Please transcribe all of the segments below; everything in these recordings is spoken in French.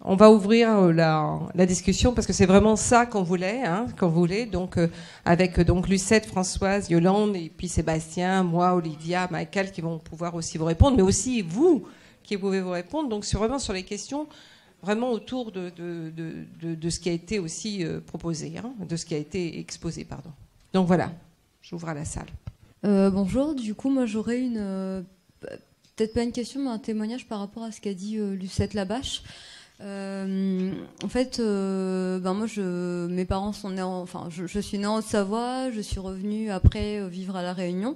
On va ouvrir la discussion parce que c'est vraiment ça qu'on voulait, qu'on voulait. Donc, avec donc Lucette, Françoise, Yolande et puis Sébastien, moi, Olivia, Michael qui vont pouvoir aussi vous répondre, mais aussi vous qui pouvez vous répondre. Donc, c'est vraiment sur les questions, vraiment autour de ce qui a été aussi proposé, de ce qui a été exposé, pardon. Donc voilà, j'ouvre à la salle. Bonjour. Du coup, moi, j'aurais peut-être pas une question, mais un témoignage par rapport à ce qu'a dit Lucette Labache. En fait, moi, mes parents sont nés je suis née en Haute-Savoie, je suis revenue après vivre à La Réunion,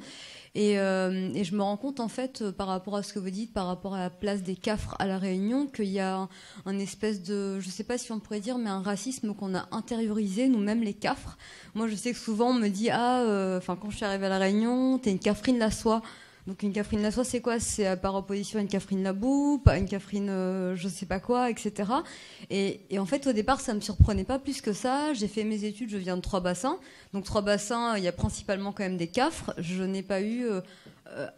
et je me rends compte en fait par rapport à ce que vous dites, par rapport à la place des cafres à La Réunion, qu'il y a un espèce de, je sais pas si on pourrait dire, mais un racisme qu'on a intériorisé nous-mêmes les cafres. Moi, je sais que souvent on me dit quand je suis arrivée à La Réunion, t'es une cafrine la soie. Donc une cafrine la soie, c'est quoi? C'est par opposition à une cafrine la boue, pas une cafrine je sais pas quoi, etc. Et en fait, au départ, ça me surprenait pas plus que ça. J'ai fait mes études, je viens de Trois-Bassins. Donc Trois-Bassins, il y a principalement quand même des cafres. Je n'ai pas eu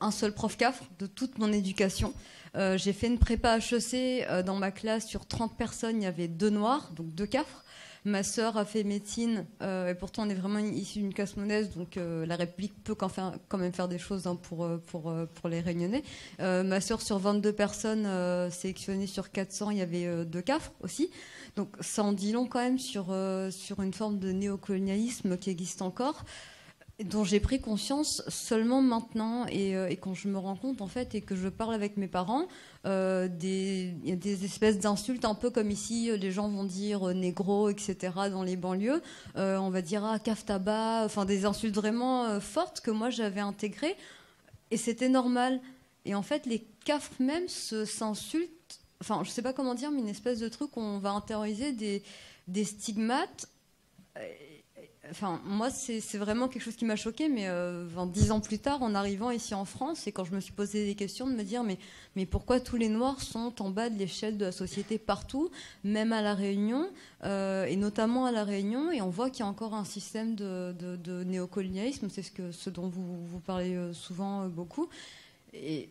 un seul prof cafre de toute mon éducation. J'ai fait une prépa HEC. Dans ma classe, sur 30 personnes, il y avait 2 noirs, donc 2 cafres. Ma sœur a fait médecine, et pourtant on est vraiment issu d'une classe modeste, donc la République peut quand même faire des choses pour les Réunionnais. Ma sœur, sur 22 personnes sélectionnées sur 400, il y avait 2 cafres aussi. Donc ça en dit long quand même sur une forme de néocolonialisme qui existe encore, dont j'ai pris conscience seulement maintenant, et quand je me rends compte en fait et que je parle avec mes parents, il y a des espèces d'insultes un peu comme ici, les gens vont dire négro, etc. dans les banlieues, on va dire caf tabac, enfin des insultes vraiment fortes que moi j'avais intégrées et c'était normal. Et en fait les cafres même s'insultent, enfin je sais pas comment dire, mais une espèce de truc où on va intérioriser des stigmates. Enfin, moi, c'est vraiment quelque chose qui m'a choquée, mais 10 ans plus tard, en arrivant ici en France, et quand je me suis posé des questions, de me dire mais pourquoi tous les Noirs sont en bas de l'échelle de la société partout, même à La Réunion, et notamment à La Réunion, et on voit qu'il y a encore un système de néocolonialisme, c'est ce dont vous parlez souvent beaucoup. Et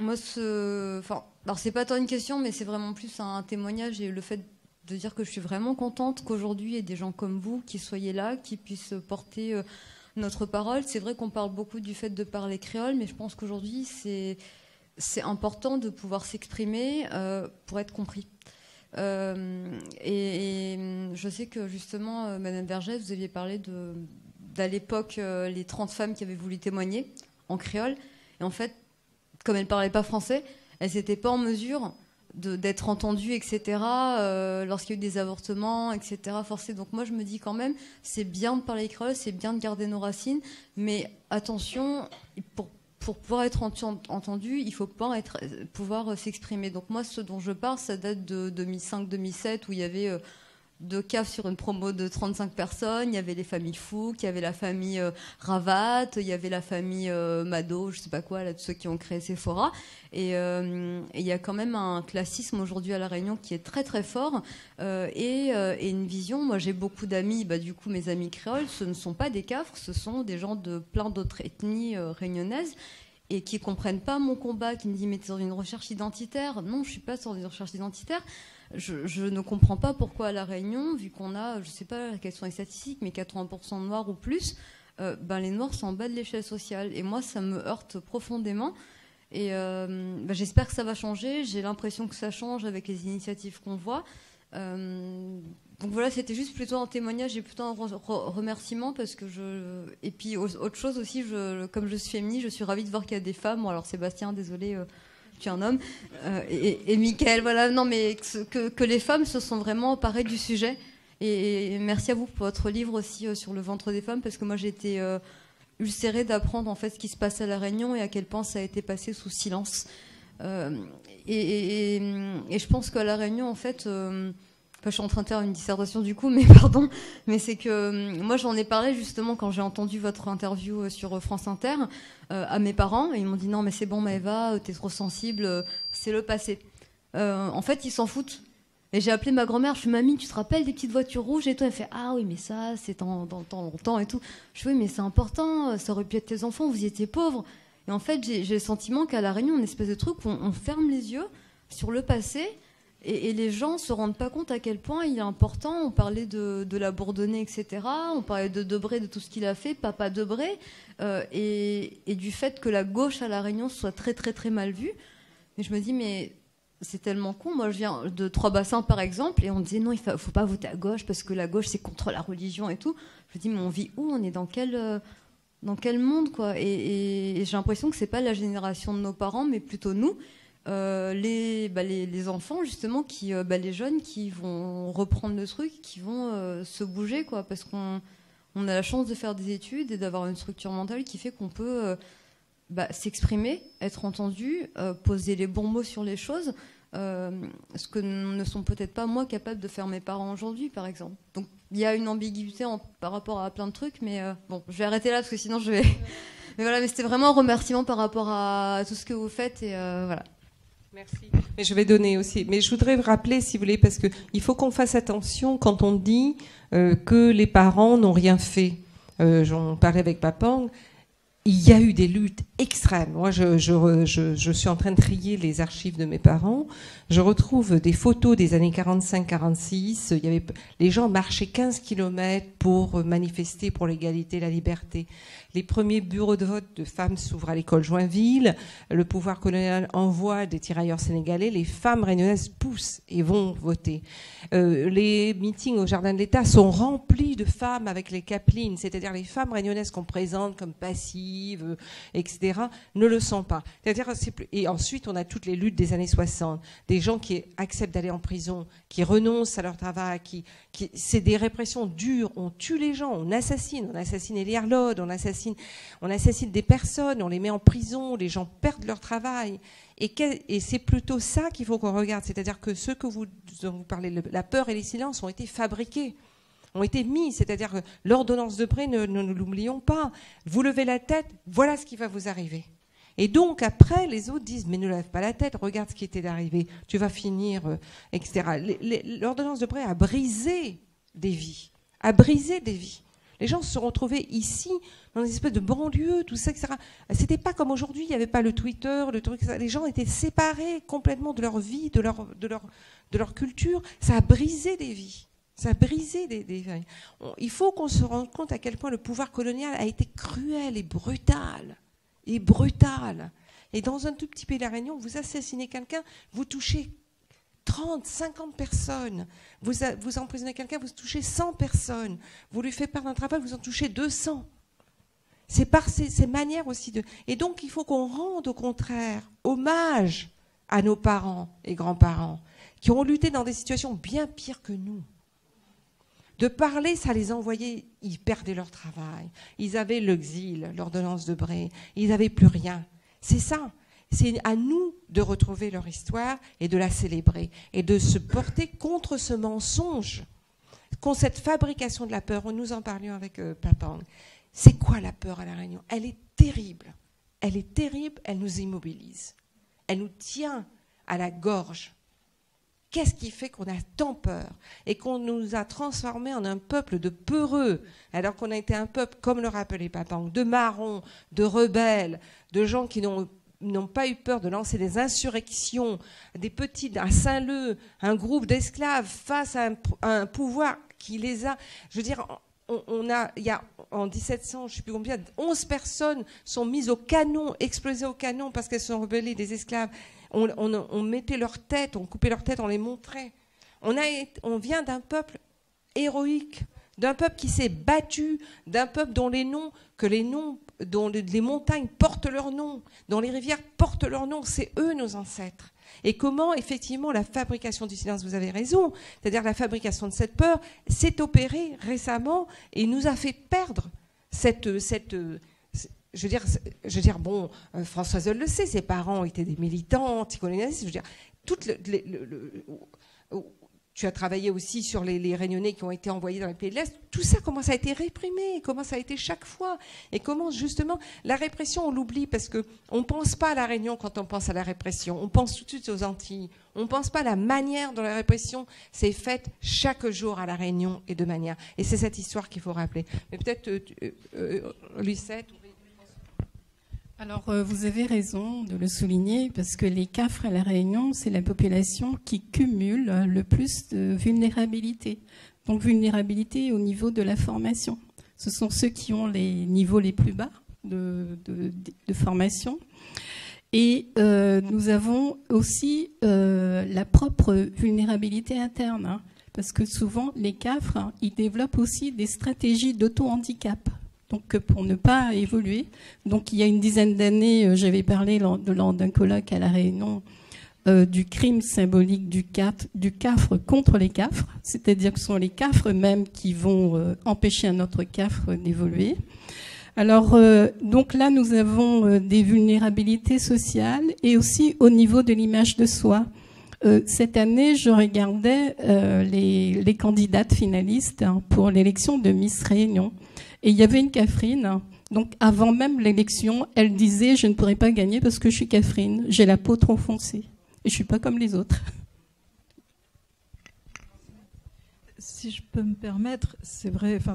moi, alors c'est pas tant une question, mais c'est vraiment plus un témoignage, et le fait de dire que je suis vraiment contente qu'aujourd'hui il y ait des gens comme vous qui soyez là, qui puissent porter notre parole. C'est vrai qu'on parle beaucoup du fait de parler créole, mais je pense qu'aujourd'hui c'est important de pouvoir s'exprimer pour être compris. Et je sais que justement, Madame Vergès, vous aviez parlé d'à l'époque les 30 femmes qui avaient voulu témoigner en créole, et en fait, comme elles ne parlaient pas français, elles n'étaient pas en mesure d'être entendues, etc., lorsqu'il y a eu des avortements, etc., forcés. Donc moi, je me dis quand même, c'est bien de parler créole, c'est bien de garder nos racines, mais attention, pour pouvoir être entendu, il faut pouvoir s'exprimer. Donc moi, ce dont je parle, ça date de 2005-2007, où il y avait 2 caves sur une promo de 35 personnes, il y avait les familles Fouque, il y avait la famille Ravat, il y avait la famille Mado, je sais pas quoi, là, de ceux qui ont créé Sephora. Et il y a quand même un classisme aujourd'hui à La Réunion qui est très très fort, et une vision. Moi, j'ai beaucoup d'amis, du coup, mes amis créoles, ce ne sont pas des cafres, ce sont des gens de plein d'autres ethnies réunionnaises, et qui comprennent pas mon combat, qui me disent mais t'es dans une recherche identitaire. Non, je suis pas sur une recherche identitaire. Je ne comprends pas pourquoi à La Réunion, vu qu'on a, je sais pas quelles sont les statistiques, mais 80% de noirs ou plus, les noirs sont en bas de l'échelle sociale. Et moi, ça me heurte profondément. Et j'espère que ça va changer. J'ai l'impression que ça change avec les initiatives qu'on voit. Donc voilà, c'était juste plutôt un témoignage et plutôt un remerciement, parce que et puis autre chose aussi, comme je suis féministe, je suis ravie de voir qu'il y a des femmes. Bon, alors Sébastien, désolé, tu es un homme, et Mickaël, voilà, non, mais que les femmes se sont vraiment emparées du sujet. Et merci à vous pour votre livre aussi sur le ventre des femmes, parce que moi j'ai été ulcérée d'apprendre en fait ce qui se passe à La Réunion et à quel point ça a été passé sous silence. Et je pense qu'à La Réunion, en fait, je suis en train de faire une dissertation du coup, mais pardon, mais c'est que moi j'en ai parlé justement quand j'ai entendu votre interview sur France Inter à mes parents, et ils m'ont dit non mais c'est bon Maëva, t'es trop sensible, c'est le passé. En fait ils s'en foutent. Et j'ai appelé ma grand-mère, je suis mamie, tu te rappelles des petites voitures rouges et tout? Elle fait ah oui mais ça c'est dans longtemps et tout. Je dis oui mais c'est important, ça aurait pu être tes enfants, vous y étiez pauvres. Et en fait j'ai le sentiment qu'à La Réunion, une espèce de truc où on ferme les yeux sur le passé. Et les gens se rendent pas compte à quel point il est important. On parlait de la Bourdonnais, etc. On parlait de Debré, de tout ce qu'il a fait, Papa Debré, et du fait que la gauche à La Réunion soit très très très mal vue. Mais je me dis, mais c'est tellement con. Moi, je viens de Trois-Bassins, par exemple, et on disait non, il faut pas voter à gauche parce que la gauche c'est contre la religion et tout. Je me dis, mais on vit où? On est dans quel monde, quoi? Et j'ai l'impression que c'est pas la génération de nos parents, mais plutôt nous. Les enfants justement les jeunes qui vont reprendre le truc, qui vont se bouger, quoi, parce qu'on a la chance de faire des études et d'avoir une structure mentale qui fait qu'on peut s'exprimer, être entendu, poser les bons mots sur les choses, ce que ne sont peut-être pas moi capables de faire mes parents aujourd'hui, par exemple. Donc il y a une ambiguïté par rapport à plein de trucs, mais bon, je vais arrêter là parce que sinon je vais mais voilà, mais c'était vraiment un remerciement par rapport à tout ce que vous faites, et voilà. Merci. Mais je vais donner aussi. Mais je voudrais vous rappeler, si vous voulez, parce qu'il faut qu'on fasse attention quand on dit que les parents n'ont rien fait. J'en parlais avec Papang. Il y a eu des luttes extrêmes. Moi, je suis en train de trier les archives de mes parents. Je retrouve des photos des années 45-46. Les gens marchaient 15 km pour manifester pour l'égalité et la liberté. Les premiers bureaux de vote de femmes s'ouvrent à l'école Joinville. Le pouvoir colonial envoie des tirailleurs sénégalais. Les femmes réunionnaises poussent et vont voter. Les meetings au Jardin de l'État sont remplis de femmes avec les capelines, c'est-à-dire les femmes réunionnaises qu'on présente comme passives, etc., ne le sont pas. Et ensuite, on a toutes les luttes des années 60. Des gens qui acceptent d'aller en prison, qui renoncent à leur travail, c'est des répressions dures. On tue les gens, on assassine Eliar Lod, on assassine des personnes, on les met en prison, les gens perdent leur travail. Et c'est plutôt ça qu'il faut qu'on regarde. C'est-à-dire que ce dont vous parlez, la peur et les silences ont été fabriqués, ont été mis. C'est-à-dire que l'ordonnance Debré, ne l'oublions pas. Vous levez la tête, voilà ce qui va vous arriver. Et donc, après, les autres disent, mais ne lève pas la tête, regarde ce qui était arrivé, tu vas finir, etc. L'ordonnance Debré a brisé des vies, Les gens se sont retrouvés ici, dans des espèces de banlieues, tout ça, etc. C'était pas comme aujourd'hui, il n'y avait pas le Twitter, le truc, les gens étaient séparés complètement de leur vie, de leur culture. Ça a brisé des vies. Ça a brisé des vies. Il faut qu'on se rende compte à quel point le pouvoir colonial a été cruel et brutal. Et dans un tout petit pays de la Réunion, vous assassinez quelqu'un, vous touchez 30, 50 personnes. Vous emprisonnez quelqu'un, vous touchez 100 personnes. Vous lui faites perdre un travail, vous en touchez 200. C'est par ces manières aussi de... Et donc, il faut qu'on rende, au contraire, hommage à nos parents et grands-parents qui ont lutté dans des situations bien pires que nous. De parler, ça les envoyait, ils perdaient leur travail. Ils avaient l'exil, l'ordonnance Debré. Ils n'avaient plus rien. C'est ça. C'est à nous de retrouver leur histoire et de la célébrer et de se porter contre ce mensonge, contre cette fabrication de la peur. Nous en parlions avec Papang. C'est quoi la peur à La Réunion? Elle est terrible. Elle est terrible, elle nous immobilise. Elle nous tient à la gorge. Qu'est-ce qui fait qu'on a tant peur et qu'on nous a transformés en un peuple de peureux, alors qu'on a été un peuple, comme le rappelait Papang, de marrons, de rebelles, de gens qui n'ont pas eu peur de lancer des insurrections, à Saint-Leu, un groupe d'esclaves face à un pouvoir qui les a... Je veux dire, il y a en 1700, je ne sais plus combien, 11 personnes sont mises au canon, explosées au canon parce qu'elles sont rebellées, des esclaves. On mettait leur tête, on coupait leur tête, on les montrait. On vient d'un peuple héroïque, d'un peuple qui s'est battu, d'un peuple dont les montagnes portent leur nom, dont les rivières portent leur nom. C'est eux nos ancêtres. Et comment, effectivement, la fabrication du silence, vous avez raison, c'est-à-dire la fabrication de cette peur, s'est opérée récemment et nous a fait perdre je veux dire, bon, Françoise le sait, ses parents étaient des militants anticolonialistes. Je veux dire, tu as travaillé aussi sur les Réunionnais qui ont été envoyés dans les pays de l'Est. Tout ça, comment ça a été réprimé, comment ça a été chaque fois, et comment justement la répression, on l'oublie parce que on ne pense pas à la Réunion quand on pense à la répression. On pense tout de suite aux Antilles. On ne pense pas à la manière dont la répression s'est faite chaque jour à la Réunion et de manière. Et c'est cette histoire qu'il faut rappeler. Mais peut-être Lucette. Alors, vous avez raison de le souligner, parce que les CAFRE à La Réunion, c'est la population qui cumule le plus de vulnérabilité. Donc, vulnérabilité au niveau de la formation. Ce sont ceux qui ont les niveaux les plus bas de formation. Et nous avons aussi la propre vulnérabilité interne, hein, parce que souvent, les CAFRE, hein, ils développent aussi des stratégies d'auto-handicap. Donc, pour ne pas évoluer. Donc, il y a une dizaine d'années, j'avais parlé lors d'un colloque à La Réunion du crime symbolique du CAFRE contre les CAFRE, c'est-à-dire que ce sont les CAFRE eux-mêmes qui vont empêcher un autre CAFRE d'évoluer. Alors, donc là, nous avons des vulnérabilités sociales et aussi au niveau de l'image de soi. Cette année, je regardais les candidates finalistes, hein, pour l'élection de Miss Réunion. Et il y avait une Catherine, donc avant même l'élection, elle disait « Je ne pourrai pas gagner parce que je suis Catherine, j'ai la peau trop foncée et je ne suis pas comme les autres. » Si je peux me permettre, c'est vrai, enfin,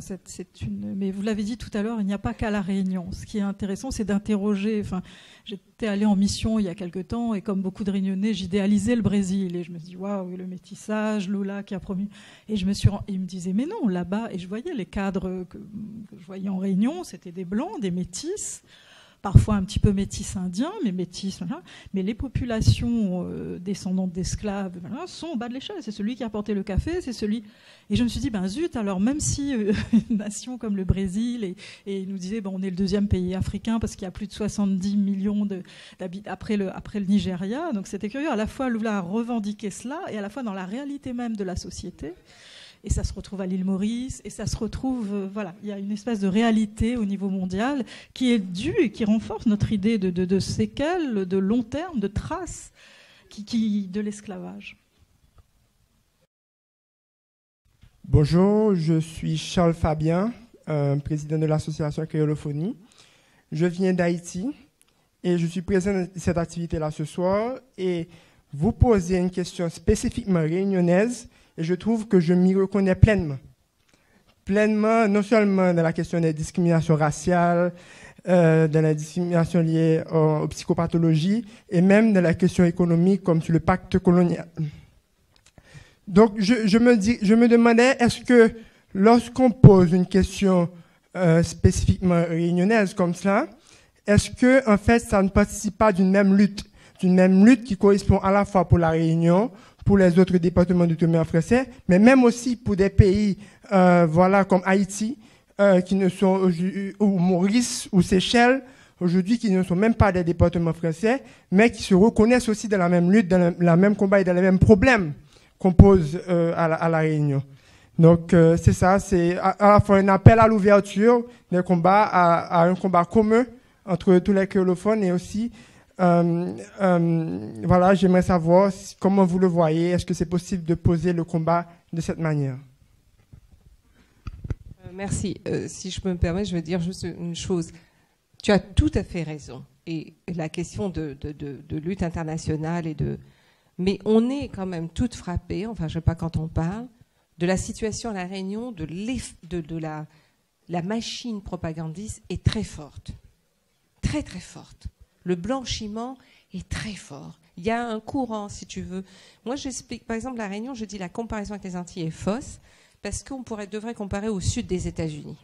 mais vous l'avez dit tout à l'heure, il n'y a pas qu'à La Réunion. Ce qui est intéressant, c'est d'interroger. Enfin, j'étais allée en mission il y a quelque temps et comme beaucoup de Réunionnais, j'idéalisais le Brésil et je me suis dit waouh, le métissage, Lula qui a promu. Et il me disait mais non, là-bas, et je voyais les cadres que je voyais en Réunion, c'était des blancs, des métis. Parfois un petit peu métis indiens, mais métis, voilà. Mais les populations descendantes d'esclaves, voilà, sont au bas de l'échelle. C'est celui qui a apporté le café, c'est celui. Et je me suis dit, ben zut, alors même si une nation comme le Brésil, et il nous disait, ben, on est le deuxième pays africain parce qu'il y a plus de 70 millions d'habitants après le Nigeria. Donc c'était curieux, à la fois Lula a revendiqué cela, et à la fois dans la réalité même de la société. Et ça se retrouve à l'île Maurice, et ça se retrouve, voilà, il y a une espèce de réalité au niveau mondial qui est due et qui renforce notre idée de séquelles, de long terme, de traces de l'esclavage. Bonjour, je suis Charles Fabien, président de l'association Créolophonie. Je viens d'Haïti et je suis présent dans cette activité-là ce soir et vous posez une question spécifiquement réunionnaise. Et je trouve que je m'y reconnais pleinement. Pleinement, non seulement dans la question des discriminations raciales, dans la discrimination liée aux psychopathologies, et même dans la question économique, comme sur le pacte colonial. Donc, je me demandais, est-ce que lorsqu'on pose une question spécifiquement réunionnaise comme ça, est-ce que, en fait, ça ne participe pas d'une même lutte qui correspond à la fois pour la Réunion, pour les autres départements d'outre-mer français, mais même aussi pour des pays voilà, comme Haïti, qui ne sont, ou Maurice, ou Seychelles, aujourd'hui, qui ne sont même pas des départements français, mais qui se reconnaissent aussi dans la même lutte, dans le même combat et dans les mêmes problèmes qu'on pose à la Réunion. Donc, c'est ça, c'est à la fois un appel à l'ouverture des combats, à un combat commun entre tous les créolophones et aussi voilà, j'aimerais savoir comment vous le voyez. Est-ce que c'est possible de poser le combat de cette manière? Merci. Si je peux me permettre, je veux dire juste une chose. Tu as tout à fait raison. Et la question de lutte internationale mais on est quand même toutes frappées, enfin je ne sais pas quand on parle, de la situation à La Réunion, de la machine propagandiste est très forte. Très très forte. Le blanchiment est très fort. Il y a un courant, si tu veux. Moi, j'explique, par exemple, La Réunion, je dis la comparaison avec les Antilles est fausse parce qu'on devrait comparer au sud des États-Unis,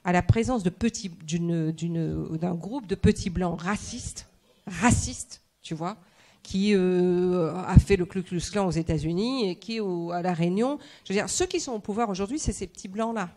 à la présence d'un groupe de petits blancs racistes, tu vois, qui a fait le Ku Klux Klan aux États-Unis et qui, à La Réunion, je veux dire, ceux qui sont au pouvoir aujourd'hui, c'est ces petits blancs-là.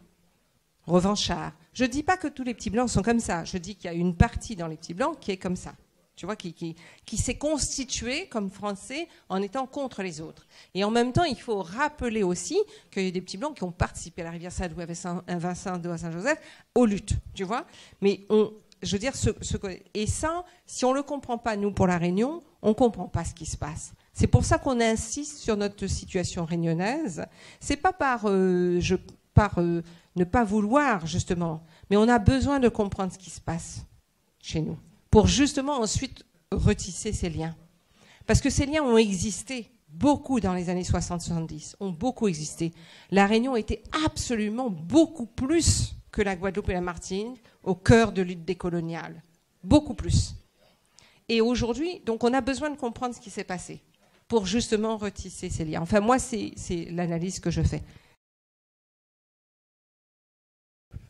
Revanchards. Je ne dis pas que tous les petits blancs sont comme ça. Je dis qu'il y a une partie dans les petits blancs qui est comme ça. Tu vois, qui s'est constituée comme français en étant contre les autres. Et en même temps, il faut rappeler aussi qu'il y a des petits blancs qui ont participé à la rivière Saint-Louis, à Vincent de Saint-Joseph, aux luttes. Tu vois. Mais je veux dire, et ça, si on ne le comprend pas, nous, pour La Réunion, on ne comprend pas ce qui se passe. C'est pour ça qu'on insiste sur notre situation réunionnaise. C'est pas par ne pas vouloir, justement. Mais on a besoin de comprendre ce qui se passe chez nous pour justement ensuite retisser ces liens. Parce que ces liens ont existé beaucoup dans les années 60-70, ont beaucoup existé. La Réunion était absolument beaucoup plus que la Guadeloupe et la Martinique au cœur de lutte décoloniale. beaucoup plus. Et aujourd'hui, donc on a besoin de comprendre ce qui s'est passé pour justement retisser ces liens. Enfin, moi, c'est l'analyse que je fais.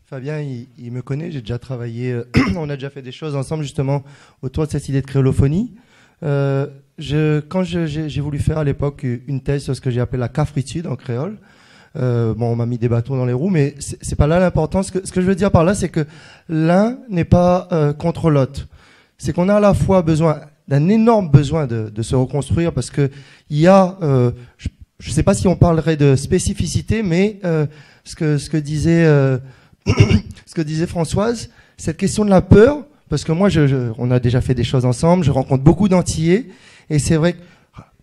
Fabien, il me connaît, j'ai déjà travaillé, on a déjà fait des choses ensemble justement autour de cette idée de créolophonie. Quand j'ai voulu faire à l'époque une thèse sur ce que j'ai appelé la cafritude en créole, on m'a mis des bâtons dans les roues, mais c'est pas là l'important. Ce que je veux dire par là, c'est que l'un n'est pas contre l'autre. C'est qu'on a à la fois d'un énorme besoin de se reconstruire, parce que il y a, je sais pas si on parlerait de spécificité, mais ce que disait Françoise, cette question de la peur, parce que moi, on a déjà fait des choses ensemble, je rencontre beaucoup d'Antillais, et c'est vrai que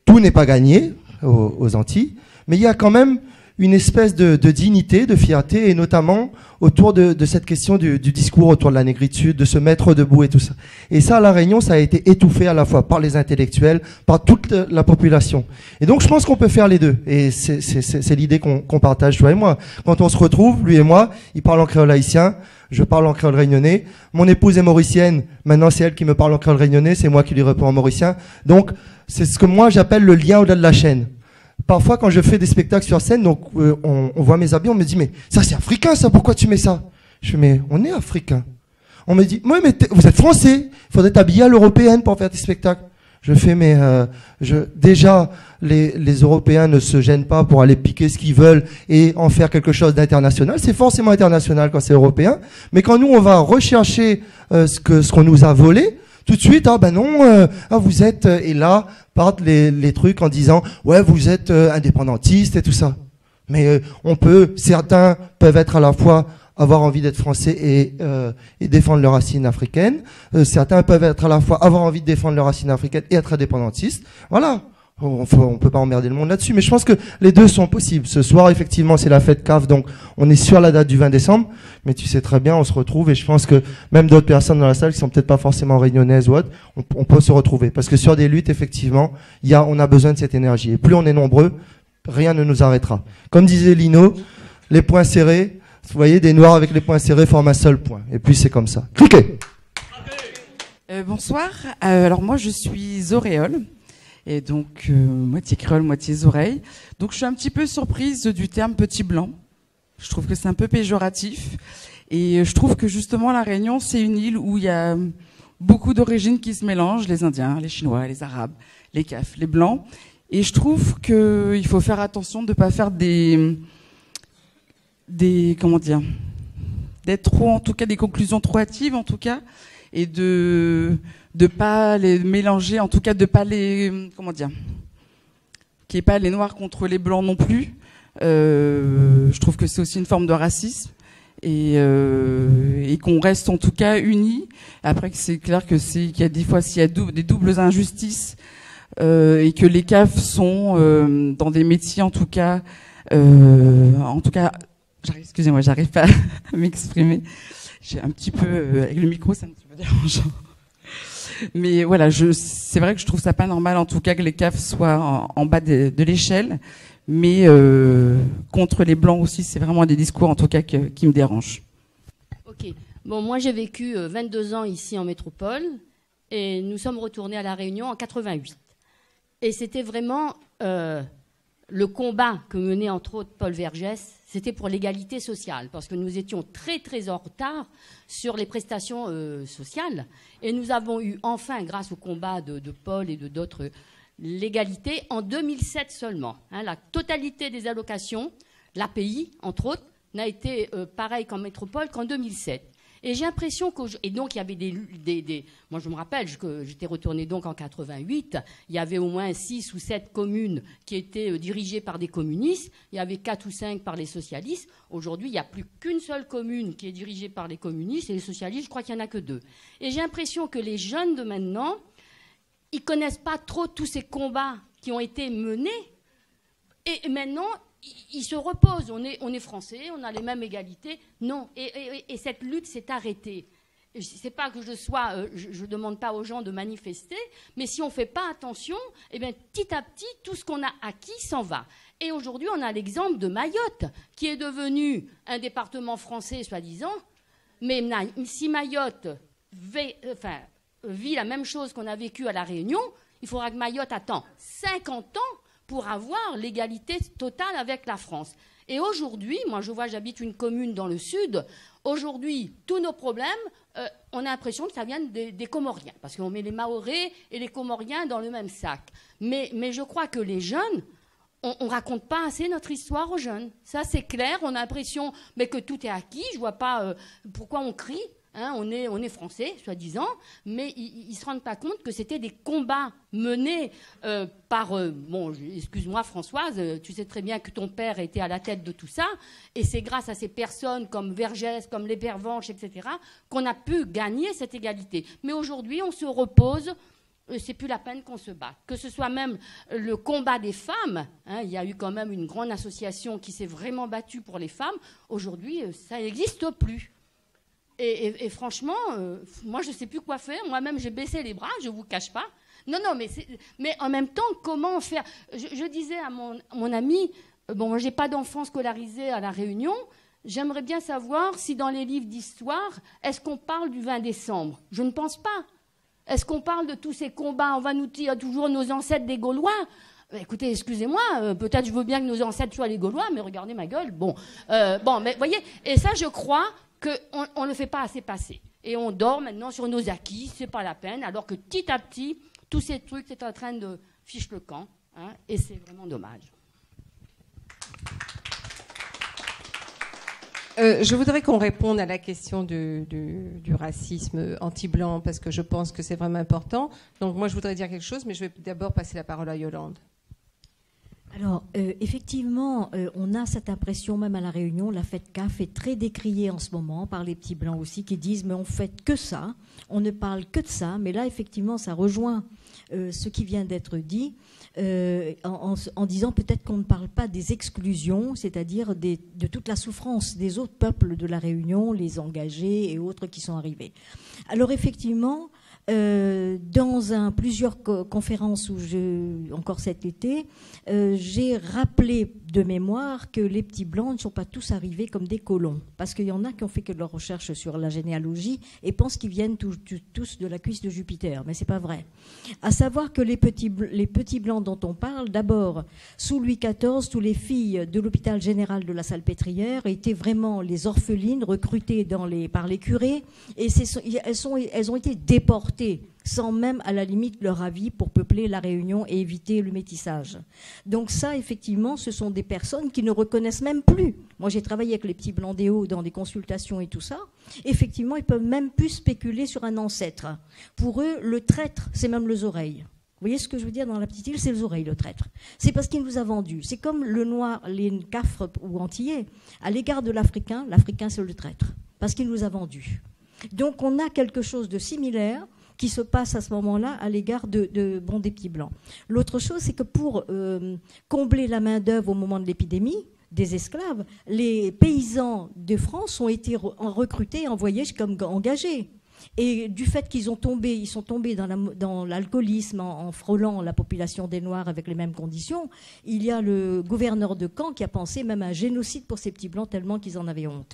tout n'est pas gagné aux Antilles, mais il y a quand même une espèce de dignité, de fierté, et notamment autour de cette question du discours autour de la négritude, de se mettre debout et tout ça. Et ça, à La Réunion, ça a été étouffé à la fois par les intellectuels, par toute la population. Et donc, je pense qu'on peut faire les deux. Et c'est l'idée qu'on partage, toi et moi. Quand on se retrouve, lui et moi, il parle en créole haïtien, je parle en créole réunionnais. Mon épouse est mauricienne, maintenant c'est elle qui me parle en créole réunionnais, c'est moi qui lui réponds en mauricien. Donc, c'est ce que moi j'appelle le lien au-delà de la chaîne. Parfois, quand je fais des spectacles sur scène, donc on voit mes habits, on me dit, mais ça c'est africain, ça, pourquoi tu mets ça? Je fais, mais on est africain. On me dit, oui, mais vous êtes français, il faudrait t'habiller à l'européenne pour faire des spectacles. Je fais, mais déjà, les Européens ne se gênent pas pour aller piquer ce qu'ils veulent et en faire quelque chose d'international. C'est forcément international quand c'est européen. Mais quand nous, on va rechercher ce qu'on nous a volé, tout de suite, vous êtes... et là, partent les trucs en disant, ouais, vous êtes indépendantiste et tout ça. Mais certains peuvent être à la fois avoir envie d'être français et défendre leurs racines africaines. Certains peuvent être à la fois avoir envie de défendre leurs racines africaines et être indépendantistes. Voilà. On peut pas emmerder le monde là-dessus, mais je pense que les deux sont possibles. Ce soir, effectivement, c'est la fête CAF, donc on est sur la date du 20 décembre, mais tu sais très bien, on se retrouve, et je pense que même d'autres personnes dans la salle qui sont peut-être pas forcément réunionnaises ou autres, on peut se retrouver. Parce que sur des luttes, effectivement, on a besoin de cette énergie. Et plus on est nombreux, rien ne nous arrêtera. Comme disait Lino, les poings serrés, vous voyez, des noirs avec les poings serrés forment un seul point. Et puis c'est comme ça. Cliquez. Bonsoir. Alors moi, je suis auréole. Et donc, moitié créole, moitié oreille. Donc, je suis un petit peu surprise du terme petit blanc. Je trouve que c'est un peu péjoratif. Et je trouve que justement, La Réunion, c'est une île où il y a beaucoup d'origines qui se mélangent. Les Indiens, les Chinois, les Arabes, les Cafs, les Blancs. Et je trouve qu'il faut faire attention de ne pas faire d'être trop, en tout cas, des conclusions trop hâtives, en tout cas. Et de pas les mélanger, en tout cas de pas les, qu'il n'y ait pas les noirs contre les blancs non plus. Je trouve que c'est aussi une forme de racisme et qu'on reste en tout cas unis. Après, c'est clair qu'il y a des fois s'il y a des doubles injustices et que les CAF sont dans des métiers en tout cas, excusez-moi, j'arrive pas à m'exprimer. J'ai un petit peu avec le micro, c'est un petit peu dérangeant. Mais voilà, c'est vrai que je trouve ça pas normal, en tout cas, que les CAF soient en bas de l'échelle. Mais contre les Blancs aussi, c'est vraiment des discours, en tout cas, qui me dérangent. Ok. Bon, moi, j'ai vécu 22 ans ici en métropole. Et nous sommes retournés à La Réunion en 88. Et c'était vraiment le combat que menait, entre autres, Paul Vergès. C'était pour l'égalité sociale, parce que nous étions très, très en retard sur les prestations sociales. Et nous avons eu enfin, grâce au combat de Paul et de d'autres, l'égalité en 2007 seulement. La totalité des allocations, l'API, entre autres, n'a été pareil qu'en métropole qu'en 2007. Et j'ai l'impression et donc il y avait moi je me rappelle que j'étais retournée donc en 88, il y avait au moins 6 ou 7 communes qui étaient dirigées par des communistes, il y avait 4 ou 5 par les socialistes. Aujourd'hui, il n'y a plus qu'une seule commune qui est dirigée par les communistes, et les socialistes, je crois qu'il n'y en a que 2. Et j'ai l'impression que les jeunes de maintenant, ils connaissent pas trop tous ces combats qui ont été menés, et maintenant ils se reposent. On est français, on a les mêmes égalités. Non, et cette lutte s'est arrêtée. C'est pas que je demande pas aux gens de manifester, mais si on fait pas attention, eh bien, petit à petit, tout ce qu'on a acquis s'en va. Et aujourd'hui, on a l'exemple de Mayotte, qui est devenu un département français, soi-disant. Mais si Mayotte vit la même chose qu'on a vécu à La Réunion, il faudra que Mayotte attende 50 ans pour avoir l'égalité totale avec la France. Et aujourd'hui, moi je vois, j'habite une commune dans le sud, aujourd'hui, tous nos problèmes, on a l'impression que ça vient des Comoriens, parce qu'on met les Mahorais et les Comoriens dans le même sac. Mais je crois que les jeunes, on ne raconte pas assez notre histoire aux jeunes. Ça, c'est clair, on a l'impression que tout est acquis, je ne vois pas pourquoi on crie. Hein, on est français, soi-disant, mais ils ne se rendent pas compte que c'était des combats menés par... excuse-moi Françoise, tu sais très bien que ton père était à la tête de tout ça, et c'est grâce à ces personnes comme Vergès, comme les Pervenches, etc., qu'on a pu gagner cette égalité. Mais aujourd'hui, on se repose, c'est plus la peine qu'on se batte. Que ce soit même le combat des femmes, hein, il y a eu quand même une grande association qui s'est vraiment battue pour les femmes, aujourd'hui, ça n'existe plus. Et franchement, moi, je ne sais plus quoi faire. Moi-même, j'ai baissé les bras, je ne vous cache pas. Non, mais en même temps, comment faire? Je disais à mon ami, bon, je n'ai pas d'enfants scolarisés à La Réunion, j'aimerais bien savoir si dans les livres d'histoire, est-ce qu'on parle du 20 décembre? Je ne pense pas. Est-ce qu'on parle de tous ces combats? On va nous dire toujours nos ancêtres des Gaulois. Écoutez, excusez-moi, peut-être je veux bien que nos ancêtres soient les Gaulois, mais regardez ma gueule. Bon, mais voyez, et ça, je crois qu'on ne le fait pas assez passer. Et on dort maintenant sur nos acquis, c'est pas la peine, alors que petit à petit, tous ces trucs, c'est en train de ficher le camp, hein, et c'est vraiment dommage. Je voudrais qu'on réponde à la question du racisme anti-blanc, parce que je pense que c'est vraiment important. Donc moi, je voudrais dire quelque chose, mais je vais d'abord passer la parole à Yolande. Alors, effectivement, on a cette impression, même à La Réunion, la fête CAF est très décriée en ce moment par les petits blancs aussi, qui disent « mais on fait que ça, on ne parle que de ça ». Mais là, effectivement, ça rejoint ce qui vient d'être dit, en disant peut-être qu'on ne parle pas des exclusions, c'est-à-dire de toute la souffrance des autres peuples de La Réunion, les engagés et autres qui sont arrivés. Alors, effectivement... dans plusieurs conférences où encore cet été, j'ai rappelé de mémoire que les petits blancs ne sont pas tous arrivés comme des colons. Parce qu'il y en a qui ont fait que de leurs recherches sur la généalogie et pensent qu'ils viennent tous de la cuisse de Jupiter. Mais ce n'est pas vrai. À savoir que les petits blancs dont on parle, d'abord, sous Louis XIV, tous les filles de l'hôpital général de la Salpêtrière étaient vraiment les orphelines recrutées par les curés. Et elles ont été déportées sans même, à la limite, leur avis pour peupler La Réunion et éviter le métissage. Donc ça, effectivement, ce sont des personnes qui ne reconnaissent même plus. Moi, j'ai travaillé avec les petits blancs des Hauts dans des consultations et tout ça. Effectivement, ils peuvent même plus spéculer sur un ancêtre. Pour eux, le traître, c'est même les oreilles. Vous voyez ce que je veux dire dans la petite île? C'est les oreilles, le traître. C'est parce qu'il nous a vendus. C'est comme le noir, les cafres ou antillais. À l'égard de l'Africain, c'est le traître. Parce qu'il nous a vendus. Donc, on a quelque chose de similaire qui se passe à ce moment-là à l'égard des petits blancs. L'autre chose, c'est que pour combler la main-d'œuvre au moment de l'épidémie des esclaves, les paysans de France ont été recrutés et envoyés comme engagés. Et du fait qu'ils sont tombés dans l'alcoolisme en frôlant la population des Noirs avec les mêmes conditions, il y a le gouverneur de Caen qui a pensé même à un génocide pour ces petits blancs tellement qu'ils en avaient honte.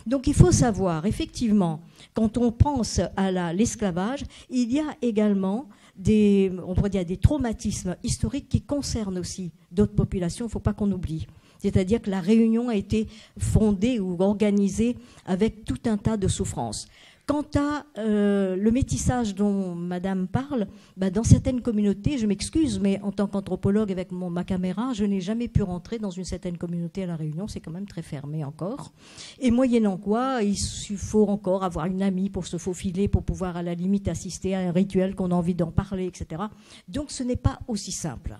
Donc il faut savoir, effectivement, quand on pense à l'esclavage, il y a également des traumatismes historiques qui concernent aussi d'autres populations, il ne faut pas qu'on oublie. C'est-à-dire que la Réunion a été fondée ou organisée avec tout un tas de souffrances. Quant à le métissage dont Madame parle, dans certaines communautés, je m'excuse, mais en tant qu'anthropologue avec ma caméra, je n'ai jamais pu rentrer dans une certaine communauté à La Réunion, c'est quand même très fermé encore. Et moyennant quoi, il faut encore avoir une amie pour se faufiler, pour pouvoir à la limite assister à un rituel qu'on a envie d'en parler, etc. Donc ce n'est pas aussi simple.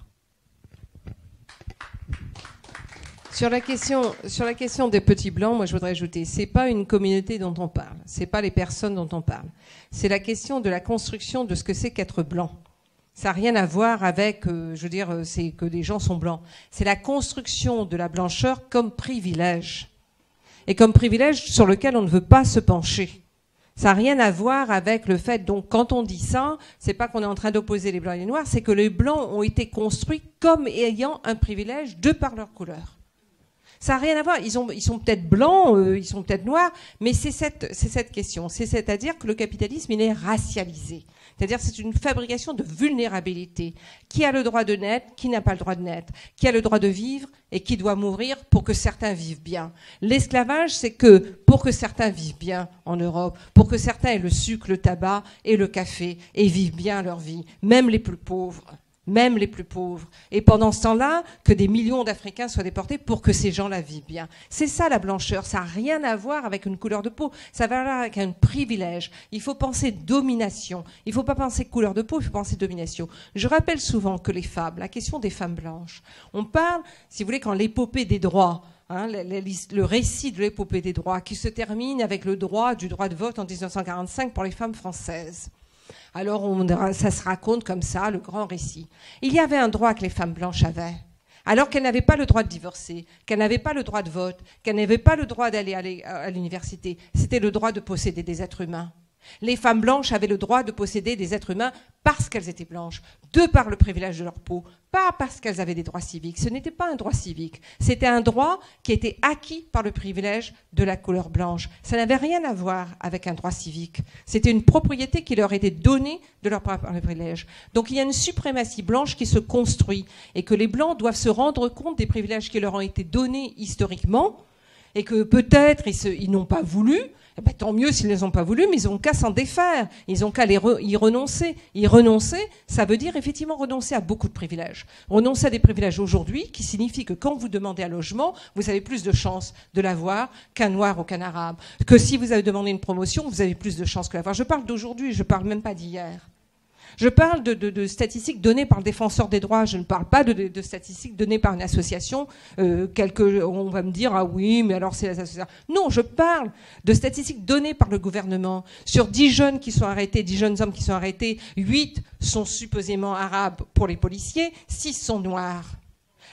Sur la question des petits blancs, moi je voudrais ajouter, c'est pas une communauté dont on parle, c'est pas les personnes dont on parle, c'est la question de la construction de ce que c'est qu'être blanc. Ça n'a rien à voir avec, c'est que des gens sont blancs. C'est la construction de la blancheur comme privilège, et comme privilège sur lequel on ne veut pas se pencher. Ça n'a rien à voir avec le fait, donc quand on dit ça, c'est pas qu'on est en train d'opposer les blancs et les noirs, c'est que les blancs ont été construits comme ayant un privilège de par leur couleur. Ça n'a rien à voir. Ils sont peut-être blancs, ils sont peut-être noirs, mais c'est cette question. C'est-à-dire que le capitalisme, il est racialisé. C'est-à-dire que c'est une fabrication de vulnérabilité. Qui a le droit de naître, qui n'a pas le droit de naître, qui a le droit de vivre et qui doit mourir pour que certains vivent bien. L'esclavage, c'est que pour que certains vivent bien en Europe, pour que certains aient le sucre, le tabac et le café et vivent bien leur vie, même les plus pauvres. Même les plus pauvres. Et pendant ce temps-là, que des millions d'Africains soient déportés pour que ces gens-là vivent bien. C'est ça la blancheur. Ça n'a rien à voir avec une couleur de peau. Ça va voir avec un privilège. Il faut penser domination. Il ne faut pas penser couleur de peau, il faut penser domination. Je rappelle souvent que les femmes, la question des femmes blanches, on parle, si vous voulez, quand l'épopée des droits, le récit de l'épopée des droits, qui se termine avec le droit du droit de vote en 1945 pour les femmes françaises. Alors ça se raconte comme ça, le grand récit. Il y avait un droit que les femmes blanches avaient, alors qu'elles n'avaient pas le droit de divorcer, qu'elles n'avaient pas le droit de vote, qu'elles n'avaient pas le droit d'aller à l'université. C'était le droit de posséder des êtres humains. Les femmes blanches avaient le droit de posséder des êtres humains parce qu'elles étaient blanches, de par le privilège de leur peau, pas parce qu'elles avaient des droits civiques. Ce n'était pas un droit civique, c'était un droit qui était acquis par le privilège de la couleur blanche. Ça n'avait rien à voir avec un droit civique. C'était une propriété qui leur était donnée de leur propre privilège. Donc il y a une suprématie blanche qui se construit et que les blancs doivent se rendre compte des privilèges qui leur ont été donnés historiquement et que peut-être ils n'ont pas voulu. Eh ben, tant mieux s'ils ne les ont pas voulu, mais ils n'ont qu'à s'en défaire, ils n'ont qu'à y renoncer. Y renoncer, ça veut dire effectivement renoncer à beaucoup de privilèges. Renoncer à des privilèges aujourd'hui qui signifie que quand vous demandez un logement, vous avez plus de chances de l'avoir qu'un noir ou qu'un arabe. Que si vous avez demandé une promotion, vous avez plus de chances que l'avoir. Je parle d'aujourd'hui, je ne parle même pas d'hier. Je parle de statistiques données par le défenseur des droits. Je ne parle pas de statistiques données par une association. On va me dire, ah oui, mais alors c'est les associations. Non, je parle de statistiques données par le gouvernement. Sur 10 jeunes qui sont arrêtés, 10 jeunes hommes qui sont arrêtés, 8 sont supposément arabes pour les policiers, 6 sont noirs.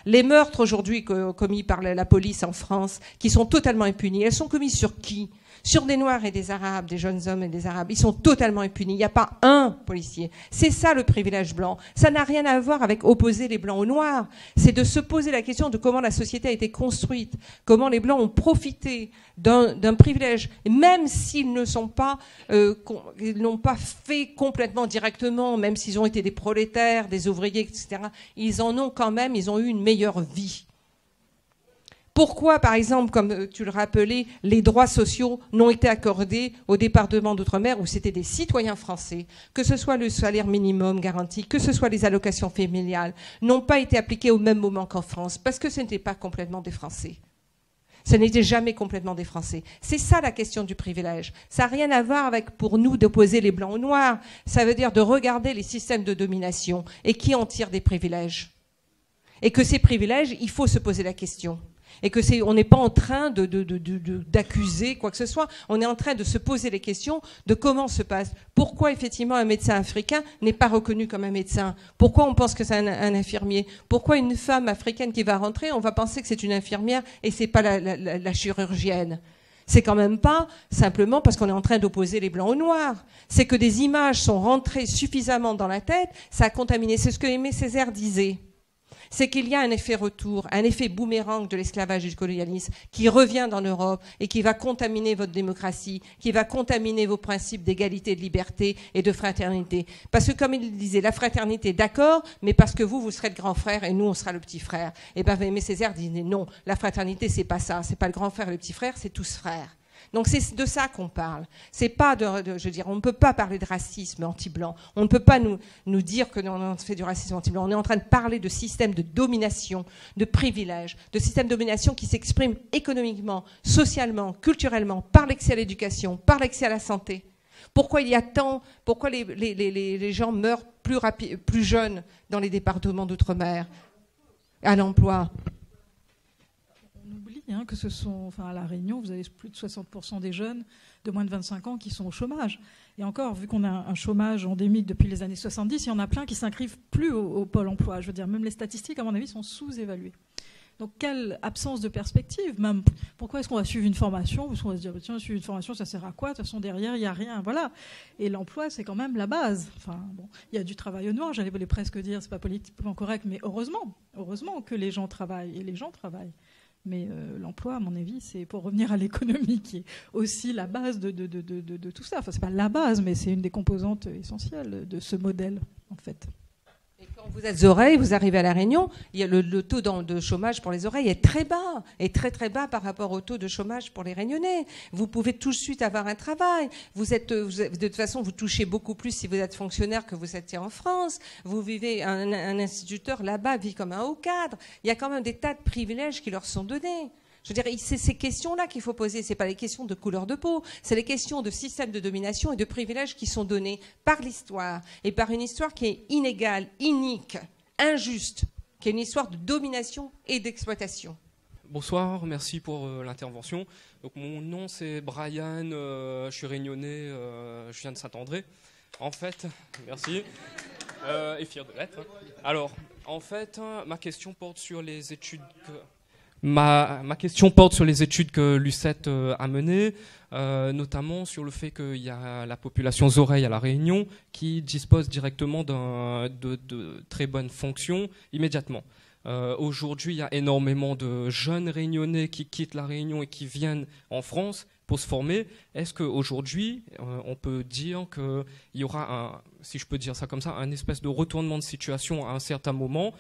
Les meurtres aujourd'hui commis par la police en France, qui sont totalement impunis, elles sont commises sur qui ? Sur des Noirs et des Arabes, des jeunes hommes et des Arabes. Ils sont totalement impunis. Il n'y a pas un policier. C'est ça le privilège blanc. Ça n'a rien à voir avec opposer les Blancs aux Noirs. C'est de se poser la question de comment la société a été construite, comment les Blancs ont profité d'un privilège, même s'ils ne sont pas, ils n'ont pas fait complètement directement, même s'ils ont été des prolétaires, des ouvriers, etc. Ils en ont quand même, ils ont eu une meilleure vie. Pourquoi, par exemple, comme tu le rappelais, les droits sociaux n'ont été accordés au département d'outre-mer où c'était des citoyens français, que ce soit le salaire minimum garanti, que ce soit les allocations familiales, n'ont pas été appliqués au même moment qu'en France, parce que ce n'était pas complètement des Français. Ce n'était jamais complètement des Français. C'est ça la question du privilège. Ça n'a rien à voir avec, pour nous, d'opposer les Blancs aux Noirs. Ça veut dire de regarder les systèmes de domination et qui en tire des privilèges. Et que ces privilèges, il faut se poser la question. Et que on n'est pas en train d'accuser quoi que ce soit. On est en train de se poser les questions de comment se passe. Pourquoi effectivement un médecin africain n'est pas reconnu comme un médecin? Pourquoi on pense que c'est un infirmier? Pourquoi une femme africaine qui va rentrer, on va penser que c'est une infirmière et c'est pas la chirurgienne? C'est quand même pas simplement parce qu'on est en train d'opposer les blancs aux noirs. C'est que des images sont rentrées suffisamment dans la tête, ça a contaminé. C'est ce que Aimé Césaire disait. C'est qu'il y a un effet retour, un effet boomerang de l'esclavage et du colonialisme qui revient dans l'Europe et qui va contaminer votre démocratie, qui va contaminer vos principes d'égalité, de liberté et de fraternité. Parce que comme il disait, la fraternité, d'accord, mais parce que vous serez le grand frère et nous, on sera le petit frère. Et bien, Aimé Césaire disait non, la fraternité, c'est pas ça, c'est pas le grand frère et le petit frère, c'est tous frères. Donc c'est de ça qu'on parle. C'est pas je veux dire, on ne peut pas parler de racisme anti-blanc. On ne peut pas nous dire que on fait du racisme anti-blanc. On est en train de parler de système de domination, de privilèges, de système de domination qui s'exprime économiquement, socialement, culturellement, par l'accès à l'éducation, par l'accès à la santé. Pourquoi les gens meurent plus jeunes dans les départements d'outre-mer, à l'emploi? Que ce sont, à La Réunion, vous avez plus de 60% des jeunes de moins de 25 ans qui sont au chômage. Et encore, vu qu'on a un chômage endémique depuis les années 70, il y en a plein qui ne s'inscrivent plus au Pôle emploi. Je veux dire, même les statistiques, à mon avis, sont sous-évaluées. Donc, quelle absence de perspective, même. Pourquoi est-ce qu'on va suivre une formation? Parce qu'on va se dire, tiens, suivre une formation, ça sert à quoi? De toute façon, derrière, il n'y a rien. Voilà. Et l'emploi, c'est quand même la base. Il y a du travail au noir, j'allais presque dire, c'est pas politiquement correct, mais heureusement que les gens travaillent. Et les gens travaillent. Mais l'emploi, à mon avis, c'est pour revenir à l'économie qui est aussi la base de tout ça. Enfin, c'est pas la base, mais c'est une des composantes essentielles de ce modèle, en fait. Et quand vous êtes oreilles, vous arrivez à La Réunion, il y a le taux de chômage pour les oreilles est très bas, est très très bas par rapport au taux de chômage pour les Réunionnais. Vous pouvez tout de suite avoir un travail. De toute façon, vous touchez beaucoup plus si vous êtes fonctionnaire que vous étiez en France. Vous vivez, un instituteur là-bas vit comme un haut cadre. Il y a quand même des tas de privilèges qui leur sont donnés. Je veux dire, c'est ces questions-là qu'il faut poser. C'est pas les questions de couleur de peau. C'est les questions de système de domination et de privilèges qui sont donnés par l'histoire et par une histoire qui est inégale, inique, injuste, qui est une histoire de domination et d'exploitation. Bonsoir, merci pour l'intervention. Donc, mon nom c'est Brian, je suis réunionnais, je viens de Saint-André. En fait, merci, et fier de l'être. Alors, en fait, ma question porte sur les études que... Ma question porte sur les études que l'UCET a menées, notamment sur le fait qu'il y a la population Zoreille à La Réunion qui dispose directement de très bonnes fonctions immédiatement. Aujourd'hui, il y a énormément de jeunes réunionnais qui quittent La Réunion et qui viennent en France pour se former. Est-ce qu'aujourd'hui, on peut dire qu'il y aura, si je peux dire ça comme ça, un espèce de retournement de situation à un certain moment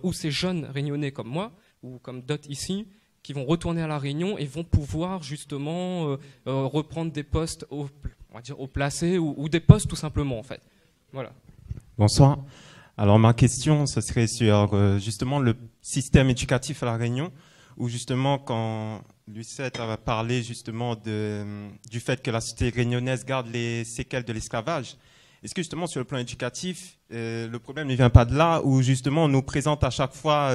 où ces jeunes réunionnais comme moi, ou comme d'autres ici, qui vont retourner à La Réunion et vont pouvoir justement reprendre des postes on va dire haut placés ou des postes tout simplement en fait. Voilà. Bonsoir. Alors ma question, ce serait sur justement le système éducatif à La Réunion, où justement quand l'UCET a parlé justement du fait que la société réunionnaise garde les séquelles de l'esclavage. Est-ce que justement sur le plan éducatif, le problème ne vient pas de là, où justement on nous présente à chaque fois